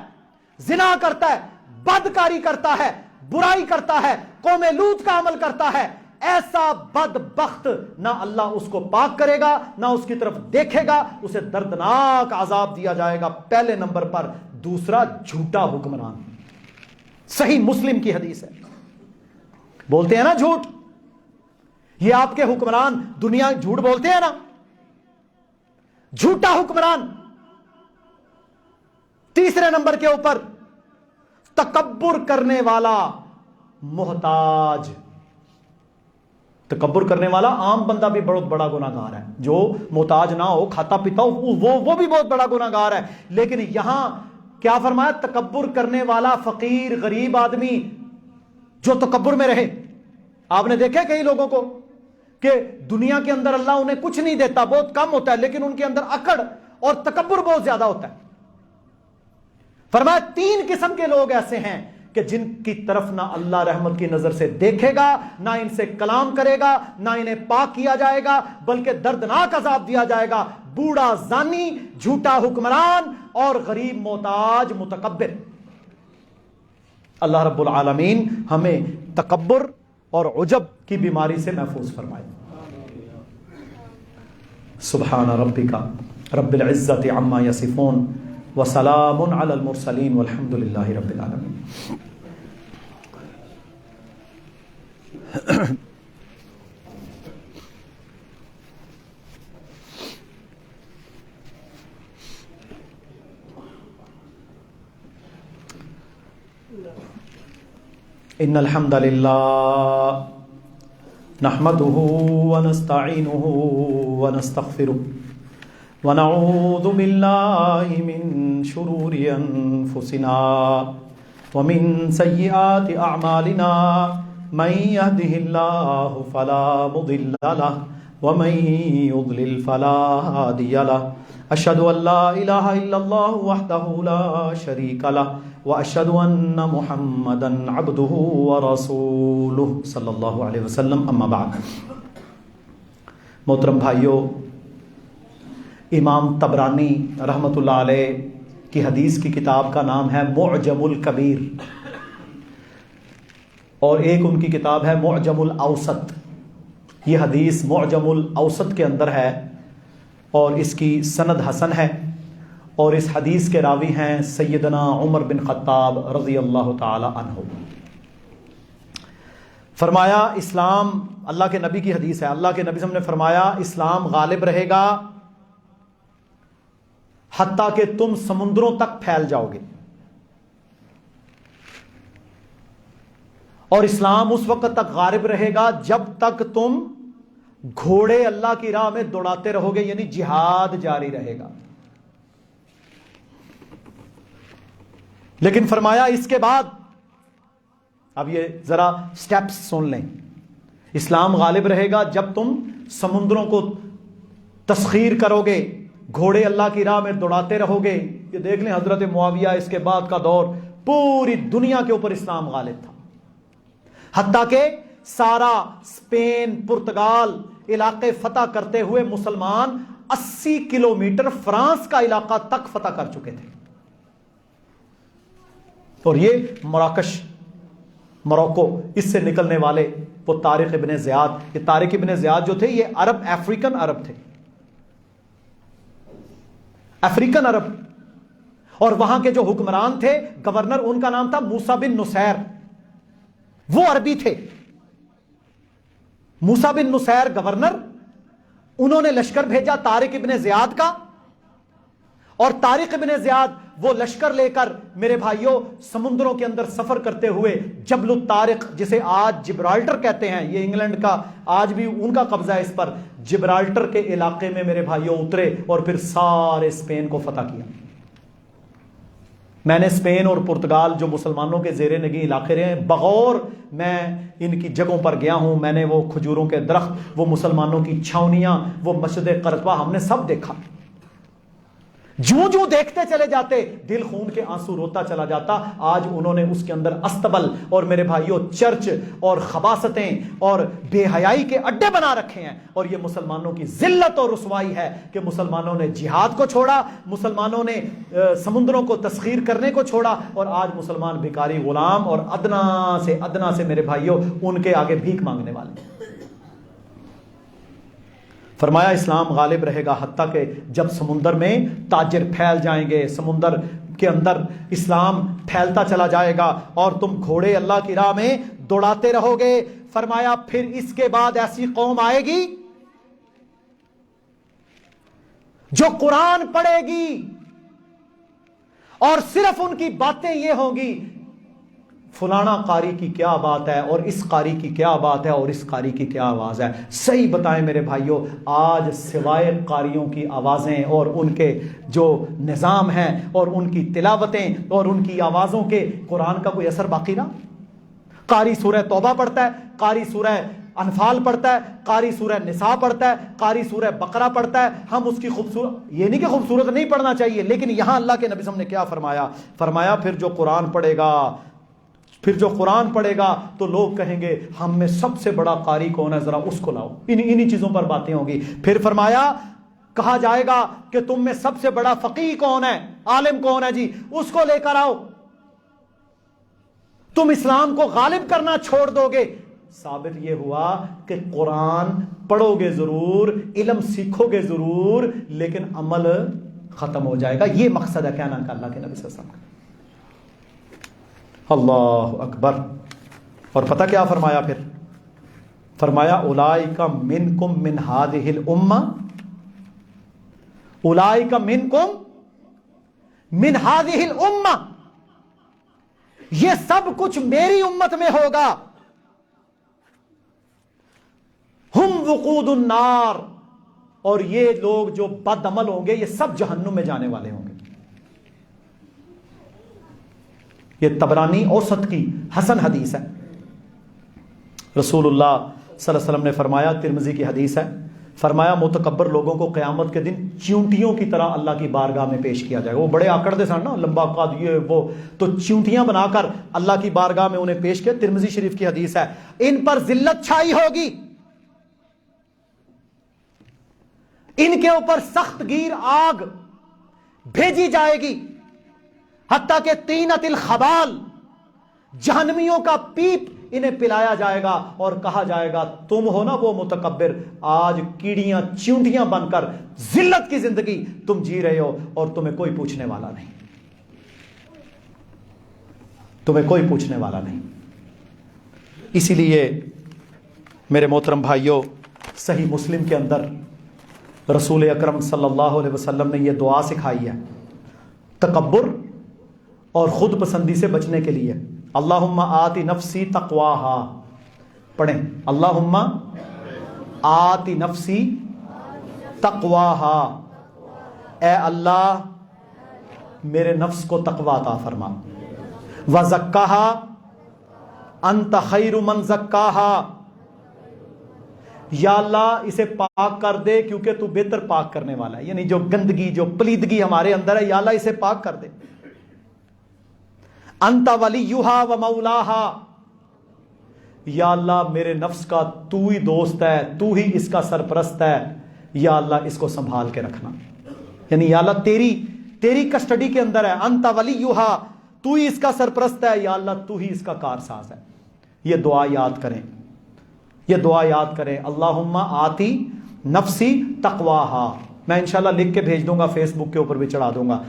زنا کرتا ہے، بدکاری کرتا ہے، برائی کرتا ہے، قوم لوط کا عمل کرتا ہے، ایسا بدبخت نہ اللہ اس کو پاک کرے گا، نہ اس کی طرف دیکھے گا، اسے دردناک عذاب دیا جائے گا پہلے نمبر پر۔ دوسرا، جھوٹا حکمران، صحیح مسلم کی حدیث ہے، بولتے ہیں نا جھوٹ، یہ آپ کے حکمران دنیا جھوٹ بولتے ہیں نا، جھوٹا حکمران۔ تیسرے نمبر کے اوپر، تکبر کرنے والا محتاج۔ تکبر کرنے والا عام بندہ بھی بہت بڑا گناہگار ہے، جو محتاج نہ ہو، کھاتا پیتا ہو، وہ بھی بہت بڑا گناہگار ہے۔ لیکن یہاں کیا فرمایا؟ تکبر کرنے والا فقیر غریب آدمی جو تکبر میں رہے۔ آپ نے دیکھا کئی لوگوں کو کہ دنیا کے اندر اللہ انہیں کچھ نہیں دیتا، بہت کم ہوتا ہے، لیکن ان کے اندر اکڑ اور تکبر بہت زیادہ ہوتا ہے۔ فرمایا 3 قسم کے لوگ ایسے ہیں کہ جن کی طرف نہ اللہ رحمت کی نظر سے دیکھے گا، نہ ان سے کلام کرے گا، نہ انہیں پاک کیا جائے گا، بلکہ دردناک عذاب دیا جائے گا۔ بوڑھا زانی، جھوٹا حکمران، اور غریب محتاج متکبر۔ اللہ رب العالمین ہمیں تکبر اور عجب کی بیماری سے محفوظ فرمائے۔ سبحان ربک رب العزت عما یصفون وسلام علی المرسلین والحمد للہ رب العالمین۔ ان الحمد للہ نحمده ونستعینه ونستغفره ونعوذ باللہ من شرور انفسنا ومن سیئات اعمالنا من يهده الله فلا مضل له ومن يضلل فلا هادي له اشهد ان لا اله الا الله وحده لا شريك له واشهد ان محمدا عبده ورسوله صلی اللہ علیہ وسلم۔ اما بعد، محترم بھائیو، امام طبرانی رحمۃ اللہ علیہ کی حدیث کی کتاب کا نام ہے معجم الکبیر، اور ایک ان کی کتاب ہے معجم الاوسط۔ یہ حدیث معجم الاوسط کے اندر ہے اور اس کی سند حسن ہے، اور اس حدیث کے راوی ہیں سیدنا عمر بن خطاب رضی اللہ تعالی عنہ۔ فرمایا اسلام، اللہ کے نبی کی حدیث ہے، اللہ کے نبی صلی اللہ علیہ وسلم نے فرمایا اسلام غالب رہے گا حتیٰ کہ تم سمندروں تک پھیل جاؤ گے، اور اسلام اس وقت تک غالب رہے گا جب تک تم گھوڑے اللہ کی راہ میں دوڑاتے رہو گے، یعنی جہاد جاری رہے گا۔ لیکن فرمایا اس کے بعد، اب یہ ذرا سٹیپس سن لیں، اسلام غالب رہے گا جب تم سمندروں کو تسخیر کرو گے، گھوڑے اللہ کی راہ میں دوڑاتے رہو گے۔ یہ دیکھ لیں حضرت معاویہ اس کے بعد کا دور، پوری دنیا کے اوپر اسلام غالب تھا، حتیٰ کہ سارا اسپین، پرتگال علاقے فتح کرتے ہوئے مسلمان 80 کلومیٹر فرانس کا علاقہ تک فتح کر چکے تھے۔ اور یہ مراکش، موروکو، اس سے نکلنے والے وہ طارق ابن زیاد، یہ طارق ابن زیاد جو تھے یہ عرب، افریقن عرب تھے، افریقن عرب، اور وہاں کے جو حکمران تھے گورنر، ان کا نام تھا موسیٰ بن نصیر، وہ عربی تھے۔ موسیٰ بن نصیر گورنر، انہوں نے لشکر بھیجا طارق ابن زیاد کا، اور طارق ابن زیاد وہ لشکر لے کر میرے بھائیوں سمندروں کے اندر سفر کرتے ہوئے جبل الطارق، جسے آج جبرالٹر کہتے ہیں، یہ انگلینڈ کا آج بھی ان کا قبضہ ہے اس پر، جبرالٹر کے علاقے میں میرے بھائیوں اترے اور پھر سارے اسپین کو فتح کیا۔ میں نے اسپین اور پرتگال جو مسلمانوں کے زیر نگین علاقے رہے ہیں، بغور میں ان کی جگہوں پر گیا ہوں، میں نے وہ کھجوروں کے درخت، وہ مسلمانوں کی چھاونیاں، وہ مسجد قرطبہ، ہم نے سب دیکھا۔ جو دیکھتے چلے جاتے دل خون کے آنسو روتا چلا جاتا۔ آج انہوں نے اس کے اندر استبل اور میرے بھائیوں چرچ اور خباستیں اور بے حیائی کے اڈے بنا رکھے ہیں، اور یہ مسلمانوں کی ذلت اور رسوائی ہے کہ مسلمانوں نے جہاد کو چھوڑا، مسلمانوں نے سمندروں کو تسخیر کرنے کو چھوڑا، اور آج مسلمان بھکاری غلام اور ادنا سے میرے بھائیوں ان کے آگے بھیک مانگنے والے۔ فرمایا اسلام غالب رہے گا حتیٰ کہ جب سمندر میں تاجر پھیل جائیں گے، سمندر کے اندر اسلام پھیلتا چلا جائے گا اور تم گھوڑے اللہ کی راہ میں دوڑاتے رہو گے۔ فرمایا پھر اس کے بعد ایسی قوم آئے گی جو قرآن پڑھے گی اور صرف ان کی باتیں یہ ہوں گی، فلانا قاری کی کیا بات ہے اور اس قاری کی کیا بات ہے اور اس قاری کی کیا آواز ہے۔ صحیح بتائیں میرے بھائیوں، آج سوائے قاریوں کی آوازیں اور ان کے جو نظام ہیں اور ان کی تلاوتیں اور ان کی آوازوں کے قرآن کا کوئی اثر باقی رہا؟ قاری سورہ توبہ پڑھتا ہے، قاری سورہ انفال پڑھتا ہے، قاری سورہ نساء پڑھتا ہے، قاری سورہ بقرہ پڑھتا ہے۔ ہم اس کی خوبصورت، یہ نہیں کہ خوبصورت نہیں پڑھنا چاہیے، لیکن یہاں اللہ کے نبی صلی اللہ علیہ وسلم نے کیا فرمایا؟ فرمایا پھر جو قرآن پڑھے گا تو لوگ کہیں گے ہم میں سب سے بڑا قاری کون ہے، ذرا اس کو لاؤ۔ انہی چیزوں پر باتیں ہوں گی۔ پھر فرمایا کہا جائے گا کہ تم میں سب سے بڑا فقیہ کون ہے، عالم کون ہے، جی اس کو لے کر آؤ۔ تم اسلام کو غالب کرنا چھوڑ دو گے۔ ثابت یہ ہوا کہ قرآن پڑھو گے ضرور، علم سیکھو گے ضرور، لیکن عمل ختم ہو جائے گا۔ یہ مقصد ہے کہنا کہ اللہ کے نبی صلی اللہ علیہ وسلم کا۔ اللہ اکبر۔ اور پتہ کیا فرمایا پھر؟ فرمایا اولئک منکم من ہذہ الامہ، اولئک منکم من ہذہ الامہ، یہ سب کچھ میری امت میں ہوگا۔ ہم وقود النار، اور یہ لوگ جو بد عمل ہوں گے یہ سب جہنم میں جانے والے ہوں گے۔ یہ طبرانی اوسط کی حسن حدیث ہے۔ رسول اللہ صلی اللہ علیہ وسلم نے فرمایا، ترمذی کی حدیث ہے، فرمایا متکبر لوگوں کو قیامت کے دن چیونٹیوں کی طرح اللہ کی بارگاہ میں پیش کیا جائے گا۔ وہ بڑے آکڑ سن نا، لمبا قد، یہ وہ، تو چیونٹیاں بنا کر اللہ کی بارگاہ میں انہیں پیش کیا۔ ترمذی شریف کی حدیث ہے۔ ان پر ذلت چھائی ہوگی، ان کے اوپر سخت گیر آگ بھیجی جائے گی، حتیٰ کہ طینۃ الخبال، جہنمیوں کا پیپ انہیں پلایا جائے گا، اور کہا جائے گا تم ہو نا وہ متکبر، آج کیڑیاں چیونٹیاں بن کر ذلت کی زندگی تم جی رہے ہو، اور تمہیں کوئی پوچھنے والا نہیں، تمہیں کوئی پوچھنے والا نہیں۔ اسی لیے میرے محترم بھائیوں، صحیح مسلم کے اندر رسول اکرم صلی اللہ علیہ وسلم نے یہ دعا سکھائی ہے تکبر اور خود پسندی سے بچنے کے لیے۔ اللہم آتی نفسی تقواہا، پڑھیں، اللہم آتی نفسی تقواہا، اے اللہ میرے نفس کو تقوی عطا فرما، وزکاہا انت خیر من زکاہا، یا اللہ اسے پاک کر دے کیونکہ تو بہتر پاک کرنے والا ہے، یعنی جو گندگی جو پلیدگی ہمارے اندر ہے، یا اللہ اسے پاک کر دے۔ انت ولیہا و مولاہا، یا اللہ میرے نفس کا تو ہی دوست ہے، تو ہی اس کا سرپرست ہے، یا اللہ اس کو سنبھال کے رکھنا، یعنی یا اللہ تیری کسٹڈی کے اندر ہے، انت ولیہا، تو ہی اس کا سرپرست ہے، یا اللہ تو ہی اس کا کارساز ہے۔ یہ دعا یاد کریں، یہ دعا یاد کریں، اللہم آتی نفسی تقواہا۔ میں انشاءاللہ لکھ کے بھیج دوں گا، فیس بک کے اوپر بھی چڑھا دوں گا۔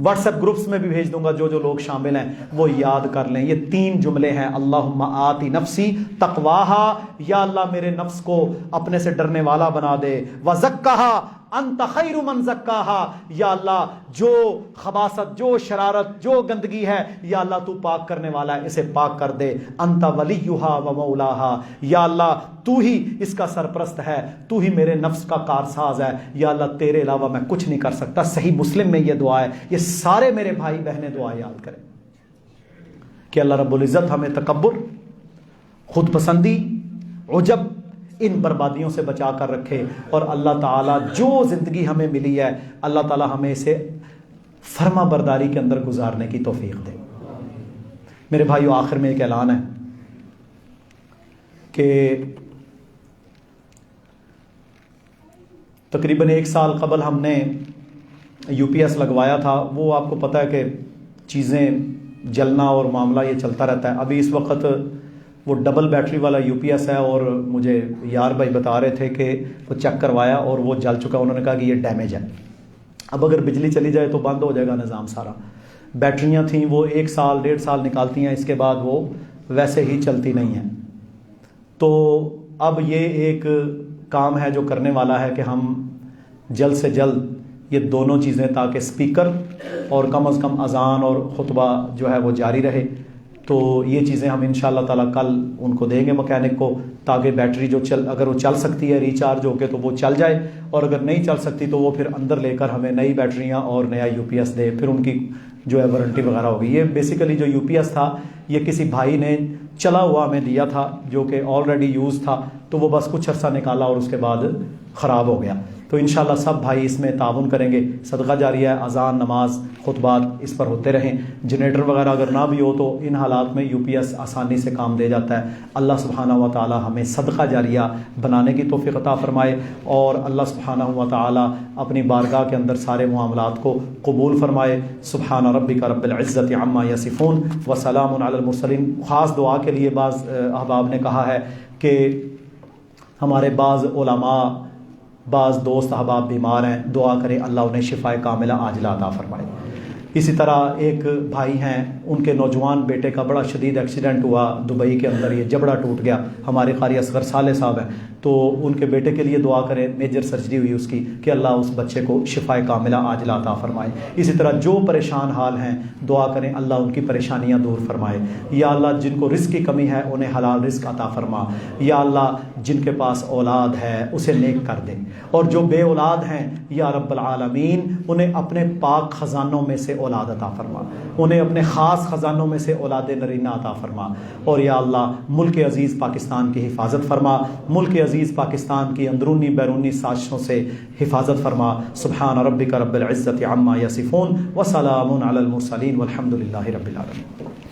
واٹس ایپ گروپس میں بھی بھیج دوں گا، جو جو لوگ شامل ہیں وہ یاد کر لیں. یہ 3 جملے ہیں، اللہم آتی نفسی تقواہا، یا اللہ میرے نفس کو اپنے سے ڈرنے والا بنا دے، وزکہا انت خیر من زکاہا، یا اللہ جو خباثت، جو شرارت، جو گندگی ہے یا اللہ تو پاک کرنے والا ہے، اسے پاک کر دے. انت ولیہا و مولاہا، یا اللہ تو ہی اس کا سرپرست ہے، تو ہی میرے نفس کا کارساز ہے، یا اللہ تیرے علاوہ میں کچھ نہیں کر سکتا. صحیح مسلم میں یہ دعا ہے. یہ سارے میرے بھائی بہنیں دعا یاد کریں کہ اللہ رب العزت ہمیں تکبر، خود پسندی، عجب، ان بربادیوں سے بچا کر رکھے، اور اللہ تعالیٰ جو زندگی ہمیں ملی ہے اللہ تعالیٰ ہمیں اسے فرما برداری کے اندر گزارنے کی توفیق دے. میرے بھائیو، آخر میں ایک اعلان ہے کہ تقریباً 1 سال قبل ہم نے UPS لگوایا تھا. وہ آپ کو پتہ ہے کہ چیزیں جلنا اور معاملہ یہ چلتا رہتا ہے. ابھی اس وقت وہ ڈبل بیٹری والا UPS ہے، اور مجھے یار بھائی بتا رہے تھے کہ وہ چیک کروایا اور وہ جل چکا. انہوں نے کہا کہ یہ ڈیمیج ہے. اب اگر بجلی چلی جائے تو بند ہو جائے گا نظام سارا. بیٹریاں تھیں وہ 1 سال 1.5 سال نکالتی ہیں، اس کے بعد وہ ویسے ہی چلتی نہیں ہیں. تو اب یہ ایک کام ہے جو کرنے والا ہے کہ ہم جلد سے جلد یہ دونوں چیزیں، تاکہ اسپیکر اور کم از کم اذان اور خطبہ جو ہے وہ جاری رہے، تو یہ چیزیں ہم انشاءاللہ تعالیٰ کل ان کو دیں گے مکینک کو، تاکہ بیٹری جو اگر وہ چل سکتی ہے ریچارج ہو کے تو وہ چل جائے، اور اگر نہیں چل سکتی تو وہ پھر اندر لے کر ہمیں نئی بیٹریاں اور نیا UPS دے، پھر ان کی جو ہے وارنٹی وغیرہ ہوگی. یہ بیسیکلی جو UPS تھا یہ کسی بھائی نے چلا ہوا ہمیں دیا تھا جو کہ آلریڈی یوز تھا، تو وہ بس کچھ عرصہ نکالا اور اس کے بعد خراب ہو گیا. تو انشاءاللہ سب بھائی اس میں تعاون کریں گے. صدقہ جاریہ ہے، اذان، نماز، خطبات اس پر ہوتے رہیں. جنریٹر وغیرہ اگر نہ بھی ہو تو ان حالات میں UPS آسانی سے کام دے جاتا ہے. اللہ سبحانہ و تعالی ہمیں صدقہ جاریہ بنانے کی توفیق عطا فرمائے، اور اللہ سبحانہ و تعالی اپنی بارگاہ کے اندر سارے معاملات کو قبول فرمائے. سبحان ربک رب العزت عما یصفون وسلام علی المرسلین. خاص دعا کے لیے بعض احباب نے کہا ہے کہ ہمارے بعض علماء، بعض دوست احباب بیمار ہیں، دعا کریں اللہ انہیں شفائے کاملہ عاجلہ عطا فرمائے. اسی طرح ایک بھائی ہیں، ان کے نوجوان بیٹے کا بڑا شدید ایکسیڈنٹ ہوا دبئی کے اندر، یہ جبڑا ٹوٹ گیا. ہمارے قاری اصغر صالح صاحب ہیں، تو ان کے بیٹے کے لیے دعا کریں. میجر سرجری ہوئی اس کی، کہ اللہ اس بچے کو شفائے کاملہ عاجلہ عطا فرمائے. اسی طرح جو پریشان حال ہیں دعا کریں اللہ ان کی پریشانیاں دور فرمائے. یا اللہ جن کو رزق کی کمی ہے انہیں حلال رزق عطا فرما. یا اللہ جن کے پاس اولاد ہے اسے نیک کر دے، اور جو بے اولاد ہیں یا رب العالمین انہیں اپنے پاک خزانوں میں سے اولاد عطا فرما، انہیں اپنے خاص خزانوں میں سے اولاد نرینہ عطا فرما. اور یا اللہ ملک عزیز پاکستان کی حفاظت فرما، ملک عزیز پاکستان کی اندرونی بیرونی سازشوں سے حفاظت فرما. سبحان ربک رب العزت عما یصفون وسلام علی المرسلین والحمد للہ رب العالمین.